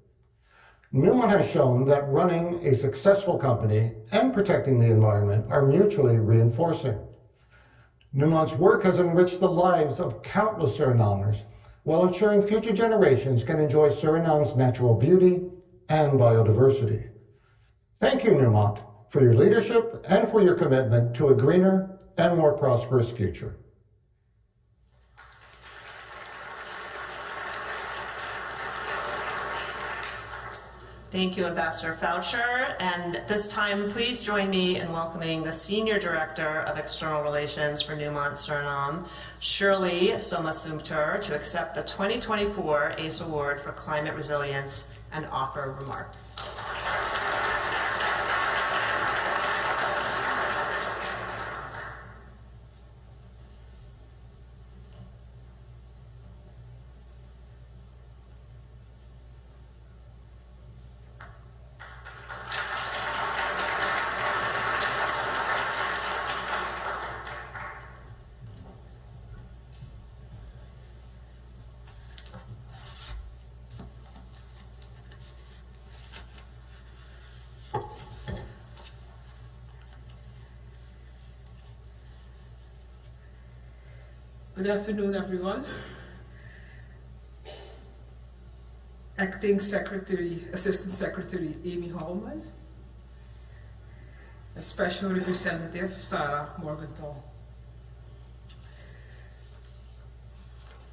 Speaker 16: Newmont has shown that running a successful company and protecting the environment are mutually reinforcing. Newmont's work has enriched the lives of countless Surinamers while ensuring future generations can enjoy Suriname's natural beauty and biodiversity. Thank you, Newmont, for your leadership and for your commitment to a greener and more prosperous future.
Speaker 1: Thank you, Ambassador Foucher. And this time, please join me in welcoming the Senior Director of External Relations for Newmont Suriname, Shirley Somasumter, to accept the 2024 ACE Award for Climate Resilience and offer remarks.
Speaker 17: Good afternoon, everyone. Acting Secretary, Assistant Secretary Amy Holman, and Special Representative Sarah Morgenthau.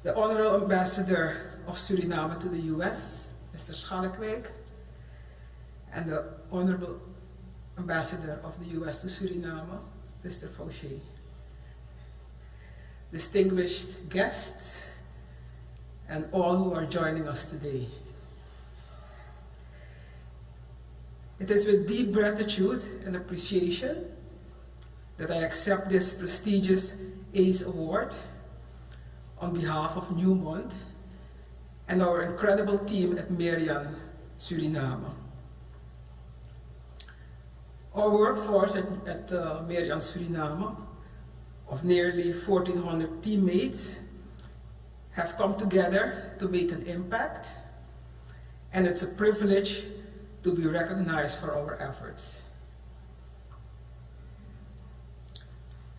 Speaker 17: The Honorable Ambassador of Suriname to the U.S., Mr. Schalkwijk, and the Honorable Ambassador of the U.S. to Suriname, Mr. Fauché. Distinguished guests, and all who are joining us today. It is with deep gratitude and appreciation that I accept this prestigious ACE Award on behalf of Newmont and our incredible team at Merian, Suriname. Our workforce at Merian, Suriname, of nearly 1,400 teammates, have come together to make an impact, and it's a privilege to be recognized for our efforts.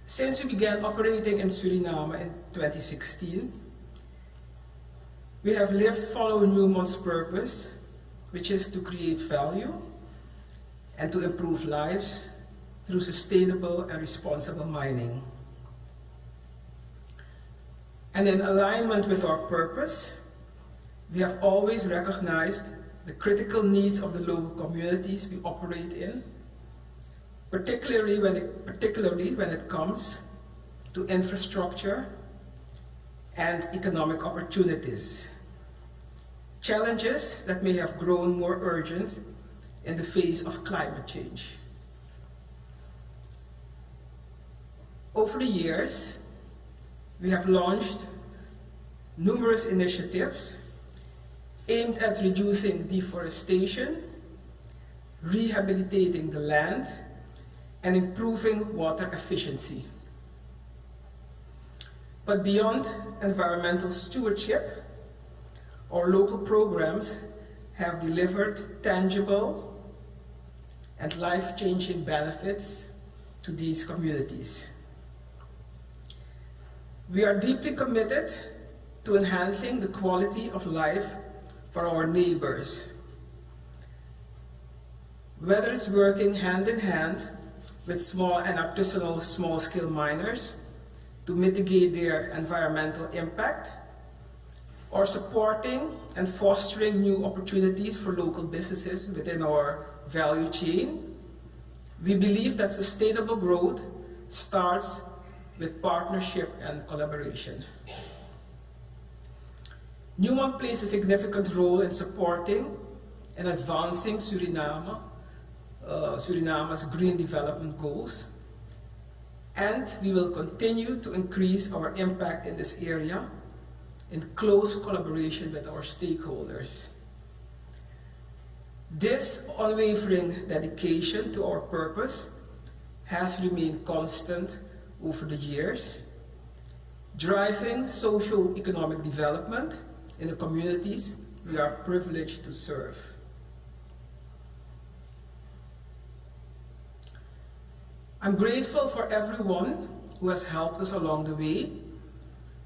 Speaker 17: Since we began operating in Suriname in 2016, we have lived following Newmont's purpose, which is to create value and to improve lives through sustainable and responsible mining. And in alignment with our purpose, we have always recognized the critical needs of the local communities we operate in, particularly when it comes to infrastructure and economic opportunities, challenges that may have grown more urgent in the face of climate change. Over the years, we have launched numerous initiatives aimed at reducing deforestation, rehabilitating the land, and improving water efficiency. But beyond environmental stewardship, our local programs have delivered tangible and life-changing benefits to these communities. We are deeply committed to enhancing the quality of life for our neighbors, whether it's working hand in hand with small and artisanal small-scale miners to mitigate their environmental impact, or supporting and fostering new opportunities for local businesses within our value chain. We believe that sustainable growth starts with partnership and collaboration. Newmont plays a significant role in supporting and advancing Suriname's green development goals, and we will continue to increase our impact in this area in close collaboration with our stakeholders. This unwavering dedication to our purpose has remained constant over the years, driving socio-economic development in the communities we are privileged to serve. I'm grateful for everyone who has helped us along the way,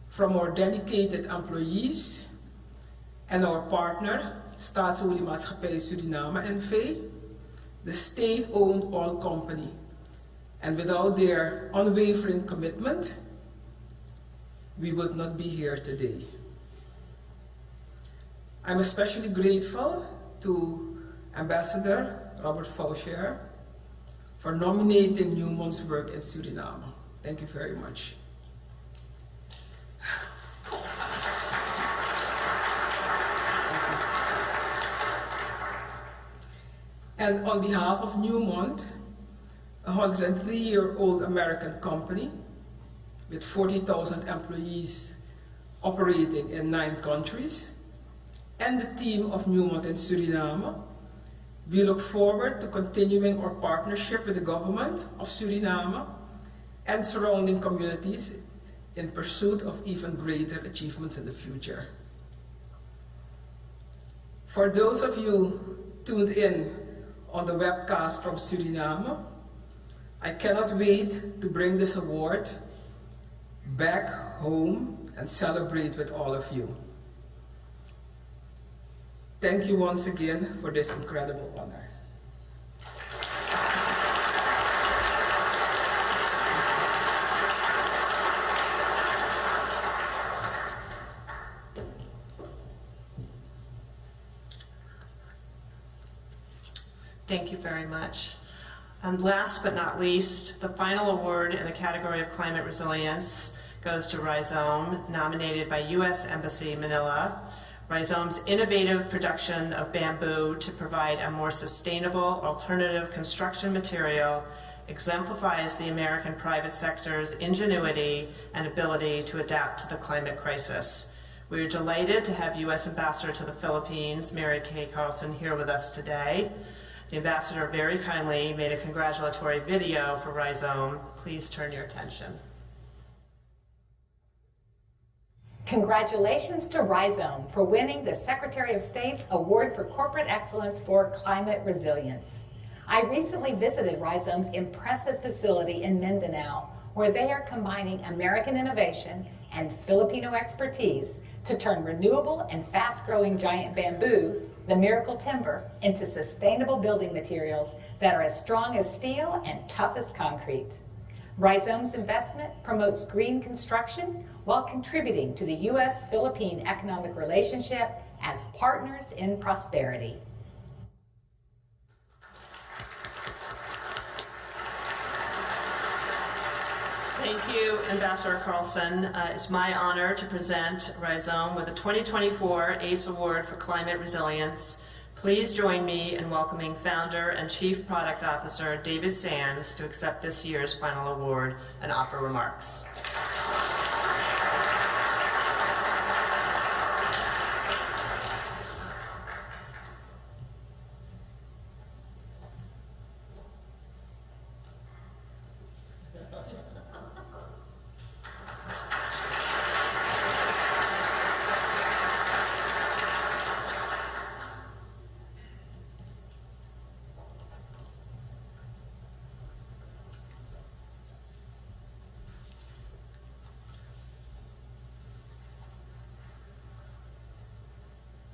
Speaker 17: from our dedicated employees and our partner, Staatsolie Suriname NV, the state-owned oil company. And without their unwavering commitment, we would not be here today. I'm especially grateful to Ambassador Robert Fauché for nominating Newmont's work in Suriname. Thank you very much. And on behalf of Newmont, a 103-year-old American company with 40,000 employees operating in 9 countries, and the team of Newmont in Suriname, we look forward to continuing our partnership with the government of Suriname and surrounding communities in pursuit of even greater achievements in the future. For those of you tuned in on the webcast from Suriname, I cannot wait to bring this award back home and celebrate with all of you. Thank you once again for this incredible honor.
Speaker 1: Thank you very much. And last but not least, the final award in the category of climate resilience goes to Rhizome, nominated by U.S. Embassy, Manila. Rhizome's innovative production of bamboo to provide a more sustainable alternative construction material exemplifies the American private sector's ingenuity and ability to adapt to the climate crisis. We are delighted to have U.S. Ambassador to the Philippines, Mary Kay Carlson, here with us today. The Ambassador very kindly made a congratulatory video for Rhizome. Please turn your attention.
Speaker 18: Congratulations to Rhizome for winning the Secretary of State's Award for Corporate Excellence for Climate Resilience. I recently visited Rhizome's impressive facility in Mindanao, where they are combining American innovation and Filipino expertise to turn renewable and fast-growing giant bamboo, the miracle timber, into sustainable building materials that are as strong as steel and tough as concrete. Rhizome's investment promotes green construction while contributing to the U.S.-Philippine economic relationship as partners in prosperity.
Speaker 1: Thank you, Ambassador Carlson. It's my honor to present Rhizome with the 2024 ACE Award for Climate Resilience. Please join me in welcoming Founder and Chief Product Officer David Sands to accept this year's final award and offer remarks.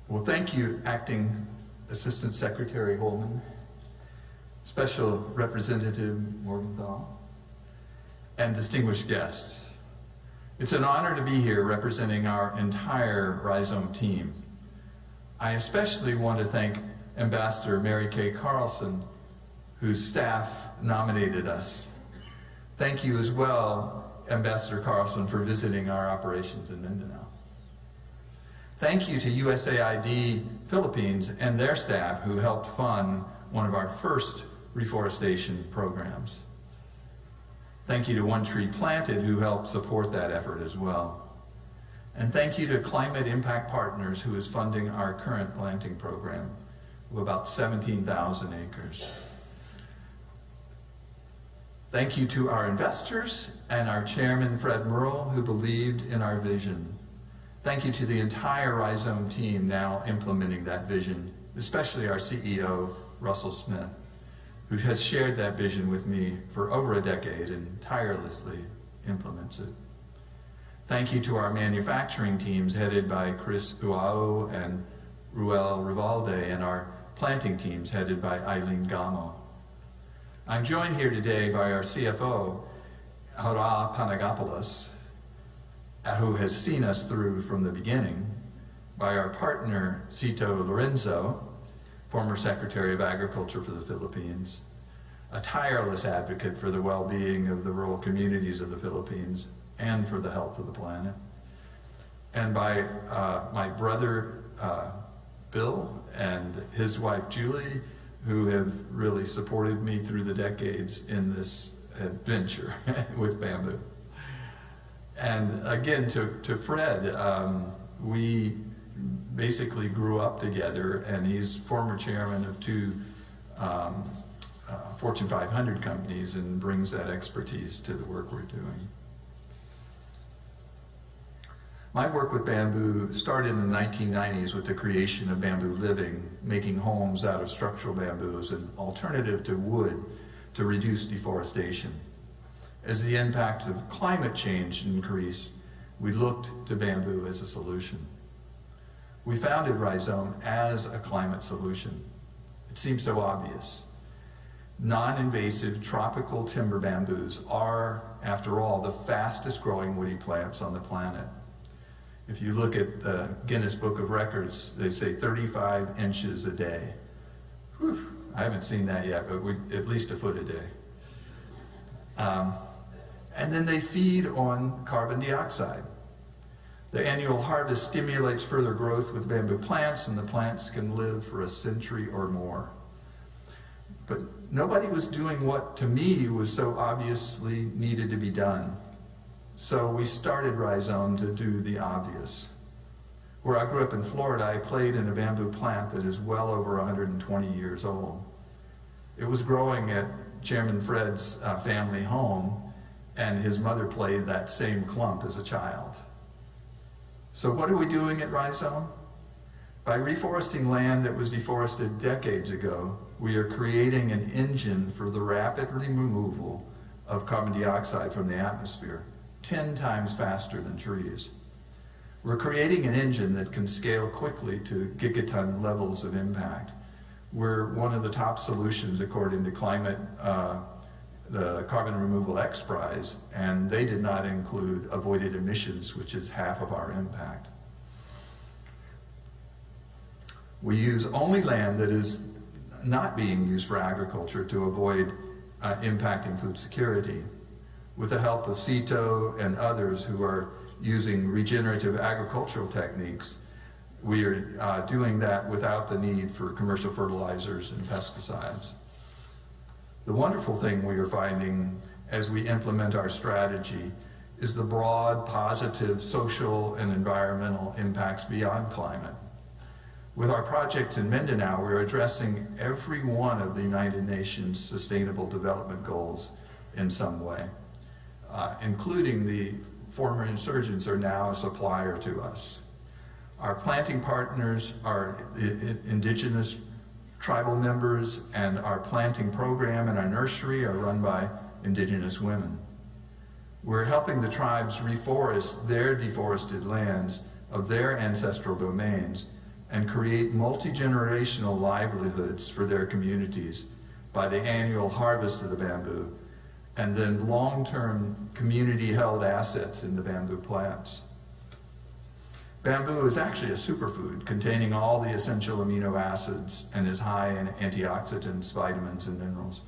Speaker 19: Well, thank you, Acting Assistant Secretary Holman, Special Representative Morgenthau, and distinguished guests. It's an honor to be here representing our entire Rhizome team. I especially want to thank Ambassador Mary Kay Carlson, whose staff nominated us. Thank you as well, Ambassador Carlson, for visiting our operations in Mindanao. Thank you to USAID Philippines and their staff who helped fund one of our first reforestation programs. Thank you to One Tree Planted who helped support that effort as well. And thank you to Climate Impact Partners who is funding our current planting program of about 17,000 acres. Thank you to our investors and our chairman, Fred Merle, who believed in our vision. Thank you to the entire Rhizome team now implementing that vision, especially our CEO, Russell Smith, who has shared that vision with me for over a decade and tirelessly implements it. Thank you to our manufacturing teams headed by Chris Uao and Ruel Rivalde, and our planting teams headed by Eileen Gamo. I'm joined here today by our CFO, Hara Panagopoulos, who has seen us through from the beginning, by our partner, Cito Lorenzo, former Secretary of Agriculture for the Philippines, a tireless advocate for the well-being of the rural communities of the Philippines and for the health of the planet, and by my brother, Bill, and his wife, Julie, who have really supported me through the decades in this adventure with bamboo. And again, to Fred, we basically grew up together, and he's former chairman of two Fortune 500 companies and brings that expertise to the work we're doing. My work with bamboo started in the 1990s with the creation of Bamboo Living, making homes out of structural bamboo as an alternative to wood to reduce deforestation. As the impact of climate change increased, we looked to bamboo as a solution. We founded Rhizome as a climate solution. It seems so obvious. Non-invasive tropical timber bamboos are, after all, the fastest growing woody plants on the planet. If you look at the Guinness Book of Records, they say 35 inches a day. Whew. I haven't seen that yet, but at least a foot a day. And then they feed on carbon dioxide. The annual harvest stimulates further growth with bamboo plants, and the plants can live for a century or more. But nobody was doing what, to me, was so obviously needed to be done. So we started Rhizome to do the obvious. Where I grew up in Florida, I played in a bamboo plant that is well over 120 years old. It was growing at Chairman Fred's family home, and his mother played that same clump as a child. So what are we doing at Rhizome? By reforesting land that was deforested decades ago, we are creating an engine for the rapid removal of carbon dioxide from the atmosphere, 10 times faster than trees. We're creating an engine that can scale quickly to gigaton levels of impact. We're one of the top solutions according to the Carbon Removal X Prize, and they did not include avoided emissions, which is half of our impact. We use only land that is not being used for agriculture to avoid impacting food security. With the help of CITO and others who are using regenerative agricultural techniques, we are doing that without the need for commercial fertilizers and pesticides. The wonderful thing we are finding as we implement our strategy is the broad, positive social and environmental impacts beyond climate. With our projects in Mindanao, we're addressing every one of the United Nations Sustainable Development Goals in some way, including the former insurgents are now a supplier to us. Our planting partners are indigenous tribal members, and our planting program and our nursery are run by indigenous women. We're helping the tribes reforest their deforested lands of their ancestral domains and create multi-generational livelihoods for their communities by the annual harvest of the bamboo, and then long-term community-held assets in the bamboo plants. Bamboo is actually a superfood containing all the essential amino acids and is high in antioxidants, vitamins, and minerals.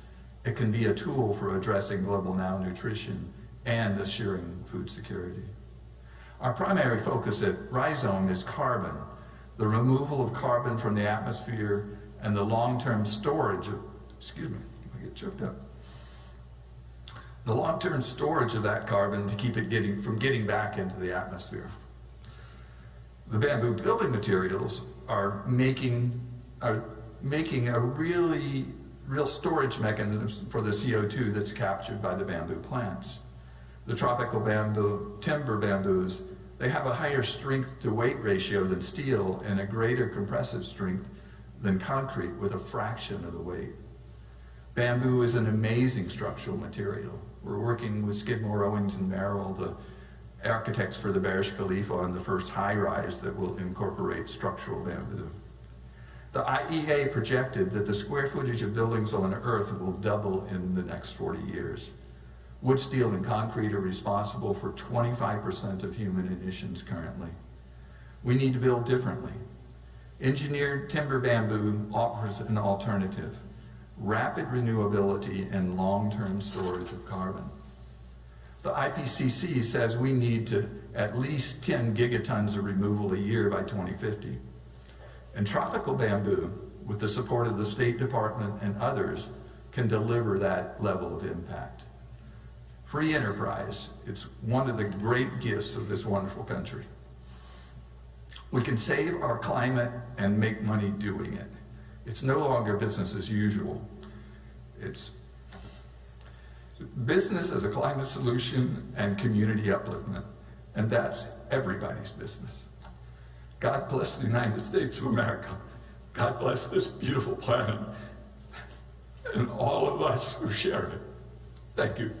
Speaker 19: It can be a tool for addressing global malnutrition and assuring food security. Our primary focus at Rhizome is carbon, the removal of carbon from the atmosphere and the long-term storage of, I get choked up. The long-term storage of that carbon to keep it from getting back into the atmosphere. The bamboo building materials are making a real storage mechanism for the CO2 that's captured by the bamboo plants. The tropical bamboo, timber bamboos, they have a higher strength to weight ratio than steel and a greater compressive strength than concrete with a fraction of the weight. Bamboo is an amazing structural material. We're working with Skidmore, Owings and Merrill, the architects for the Burj Khalifa, on the first high-rise that will incorporate structural bamboo. The IEA projected that the square footage of buildings on Earth will double in the next 40 years. Wood, steel, and concrete are responsible for 25% of human emissions currently. We need to build differently. Engineered timber bamboo offers an alternative: rapid renewability and long-term storage of carbon. The IPCC says we need to at least 10 gigatons of removal a year by 2050. And tropical bamboo, with the support of the State Department and others, can deliver that level of impact. Free enterprise, it's one of the great gifts of this wonderful country. We can save our climate and make money doing it. It's no longer business as usual. It's business as a climate solution and community upliftment, and that's everybody's business. God bless the United States of America. God bless this beautiful planet and all of us who share it. Thank you.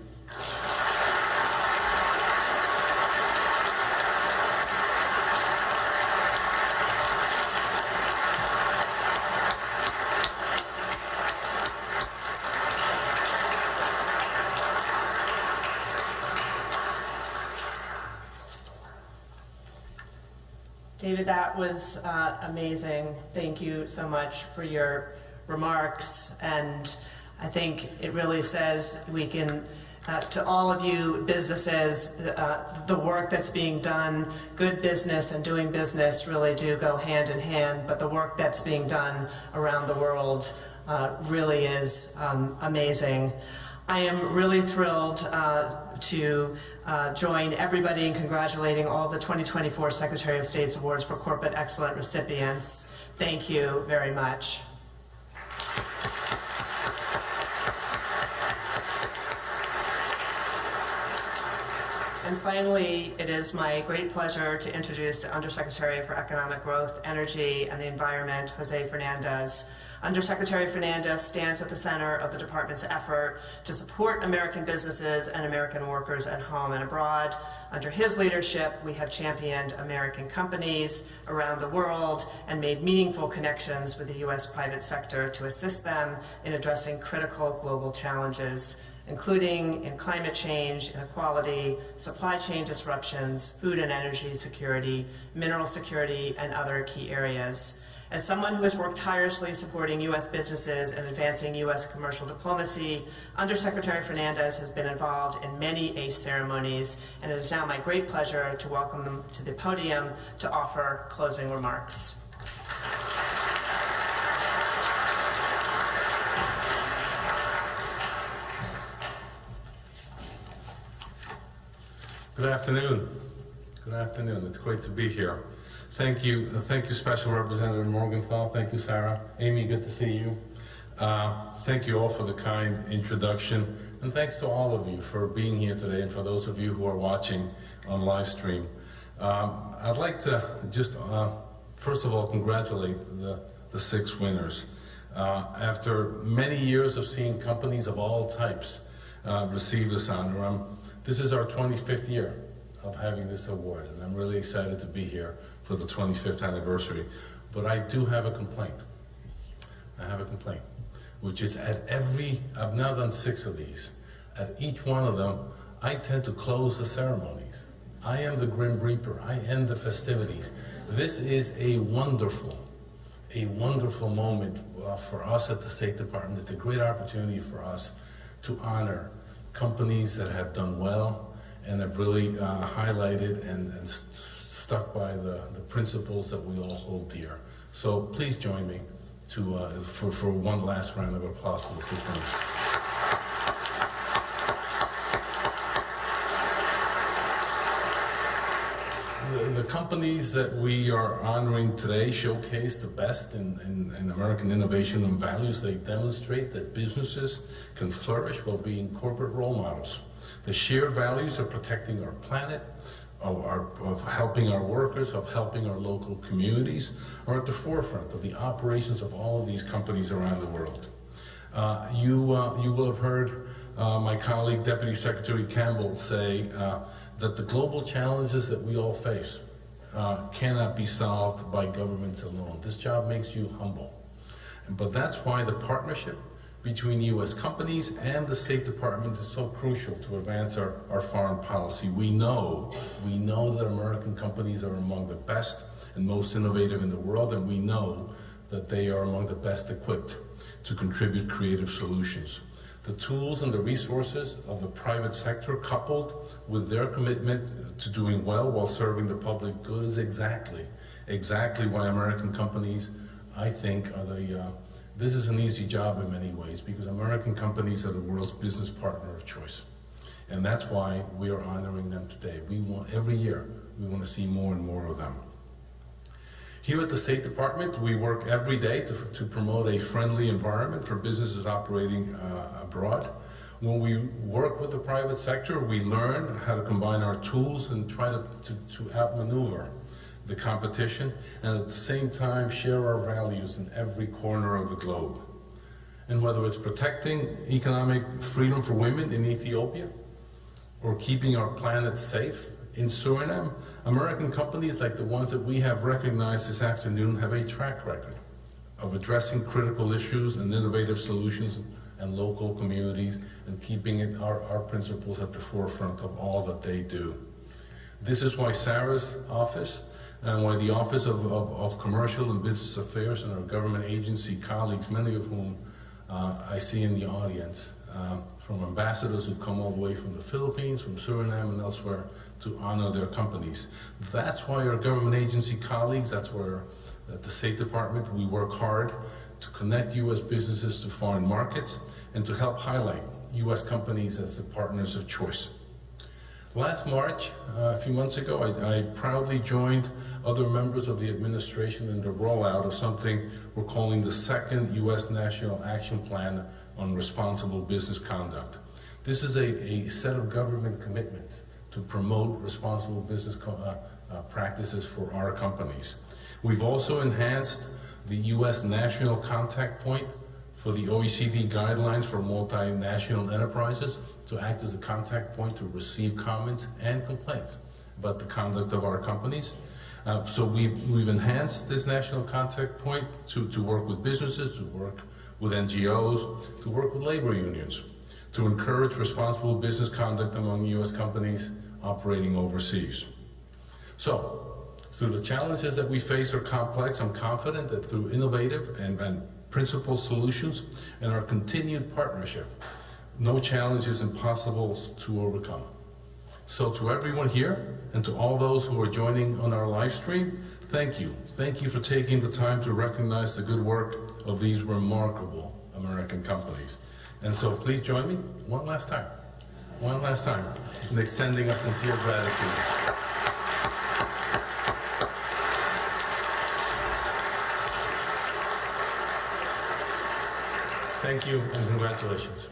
Speaker 1: David, that was amazing. Thank you so much for your remarks, and I think it really says we can, to all of you businesses, the work that's being done, good business and doing business really do go hand in hand, but the work that's being done around the world really is amazing. I am really thrilled to join everybody in congratulating all the 2024 Secretary of State's Awards for Corporate Excellence recipients. Thank you very much. And finally, it is my great pleasure to introduce the Undersecretary for Economic Growth, Energy, and the Environment, Jose Fernandez. Undersecretary Fernandez stands at the center of the department's effort to support American businesses and American workers at home and abroad. Under his leadership, we have championed American companies around the world and made meaningful connections with the U.S. private sector to assist them in addressing critical global challenges, including in climate change, inequality, supply chain disruptions, food and energy security, mineral security, and other key areas. As someone who has worked tirelessly supporting U.S. businesses and advancing U.S. commercial diplomacy, Undersecretary Fernandez has been involved in many ACE ceremonies, and it is now my great pleasure to welcome him to the podium to offer closing remarks.
Speaker 20: Good afternoon. Good afternoon. It's great to be here. Thank you, Special Representative Morgenthau. Thank you, Sarah. Amy, good to see you. Thank you all for the kind introduction, and thanks to all of you for being here today, and for those of you who are watching on live stream. I'd like to just, first of all, congratulate the 6 winners. After many years of seeing companies of all types receive this honor, this is our 25th year of having this award, and I'm really excited to be here for the 25th anniversary. But I do have a complaint. I have a complaint, which is I've now done 6 of these. At each one of them, I tend to close the ceremonies. I am the Grim Reaper. I end the festivities. This is a wonderful moment for us at the State Department. It's a great opportunity for us to honor companies that have done well and have really highlighted and stuck by the principles that we all hold dear. So please join me for one last round of applause for the 6 winners. The companies that we are honoring today showcase the best in American innovation and values. They demonstrate that businesses can flourish while being corporate role models. The shared values of protecting our planet, of helping our workers, of helping our local communities, are at the forefront of the operations of all of these companies around the world. You will have heard my colleague, Deputy Secretary Campbell, say that the global challenges that we all face cannot be solved by governments alone. This job makes you humble. But that's why the partnership between U.S. companies and the State Department is so crucial to advance our foreign policy. We know that American companies are among the best and most innovative in the world, and we know that they are among the best equipped to contribute creative solutions. The tools and the resources of the private sector, coupled with their commitment to doing well while serving the public good, is exactly why American companies, I think, this is an easy job in many ways, because American companies are the world's business partner of choice. And that's why we are honoring them today. Every year, we want to see more and more of them. Here at the State Department, we work every day to promote a friendly environment for businesses operating abroad. When we work with the private sector, we learn how to combine our tools and try to outmaneuver the competition, and at the same time share our values in every corner of the globe. And whether it's protecting economic freedom for women in Ethiopia, or keeping our planet safe in Suriname, American companies like the ones that we have recognized this afternoon have a track record of addressing critical issues and innovative solutions and local communities, and keeping our principles at the forefront of all that they do. This is why Sarah's office and why the Office of Commercial and Business Affairs and our government agency colleagues, many of whom I see in the audience, from ambassadors who've come all the way from the Philippines, from Suriname, and elsewhere to honor their companies. That's why our government agency colleagues, that's where at the State Department we work hard to connect U.S. businesses to foreign markets and to help highlight U.S. companies as the partners of choice. Last March, a few months ago, I proudly joined other members of the administration in the rollout of something we're calling the second U.S. National Action Plan on Responsible Business Conduct. This is a set of government commitments to promote responsible business practices for our companies. We've also enhanced the U.S. National Contact Point for the OECD guidelines for multinational enterprises to act as a contact point to receive comments and complaints about the conduct of our companies. So we've enhanced this national contact point to work with businesses, to work with NGOs, to work with labor unions, to encourage responsible business conduct among U.S. companies operating overseas. So, through the challenges that we face are complex, I'm confident that through innovative and principled solutions and our continued partnership, no challenge is impossible to overcome. So to everyone here and to all those who are joining on our live stream, thank you. Thank you for taking the time to recognize the good work of these remarkable American companies. And so please join me one last time in extending a sincere gratitude. Thank you and congratulations.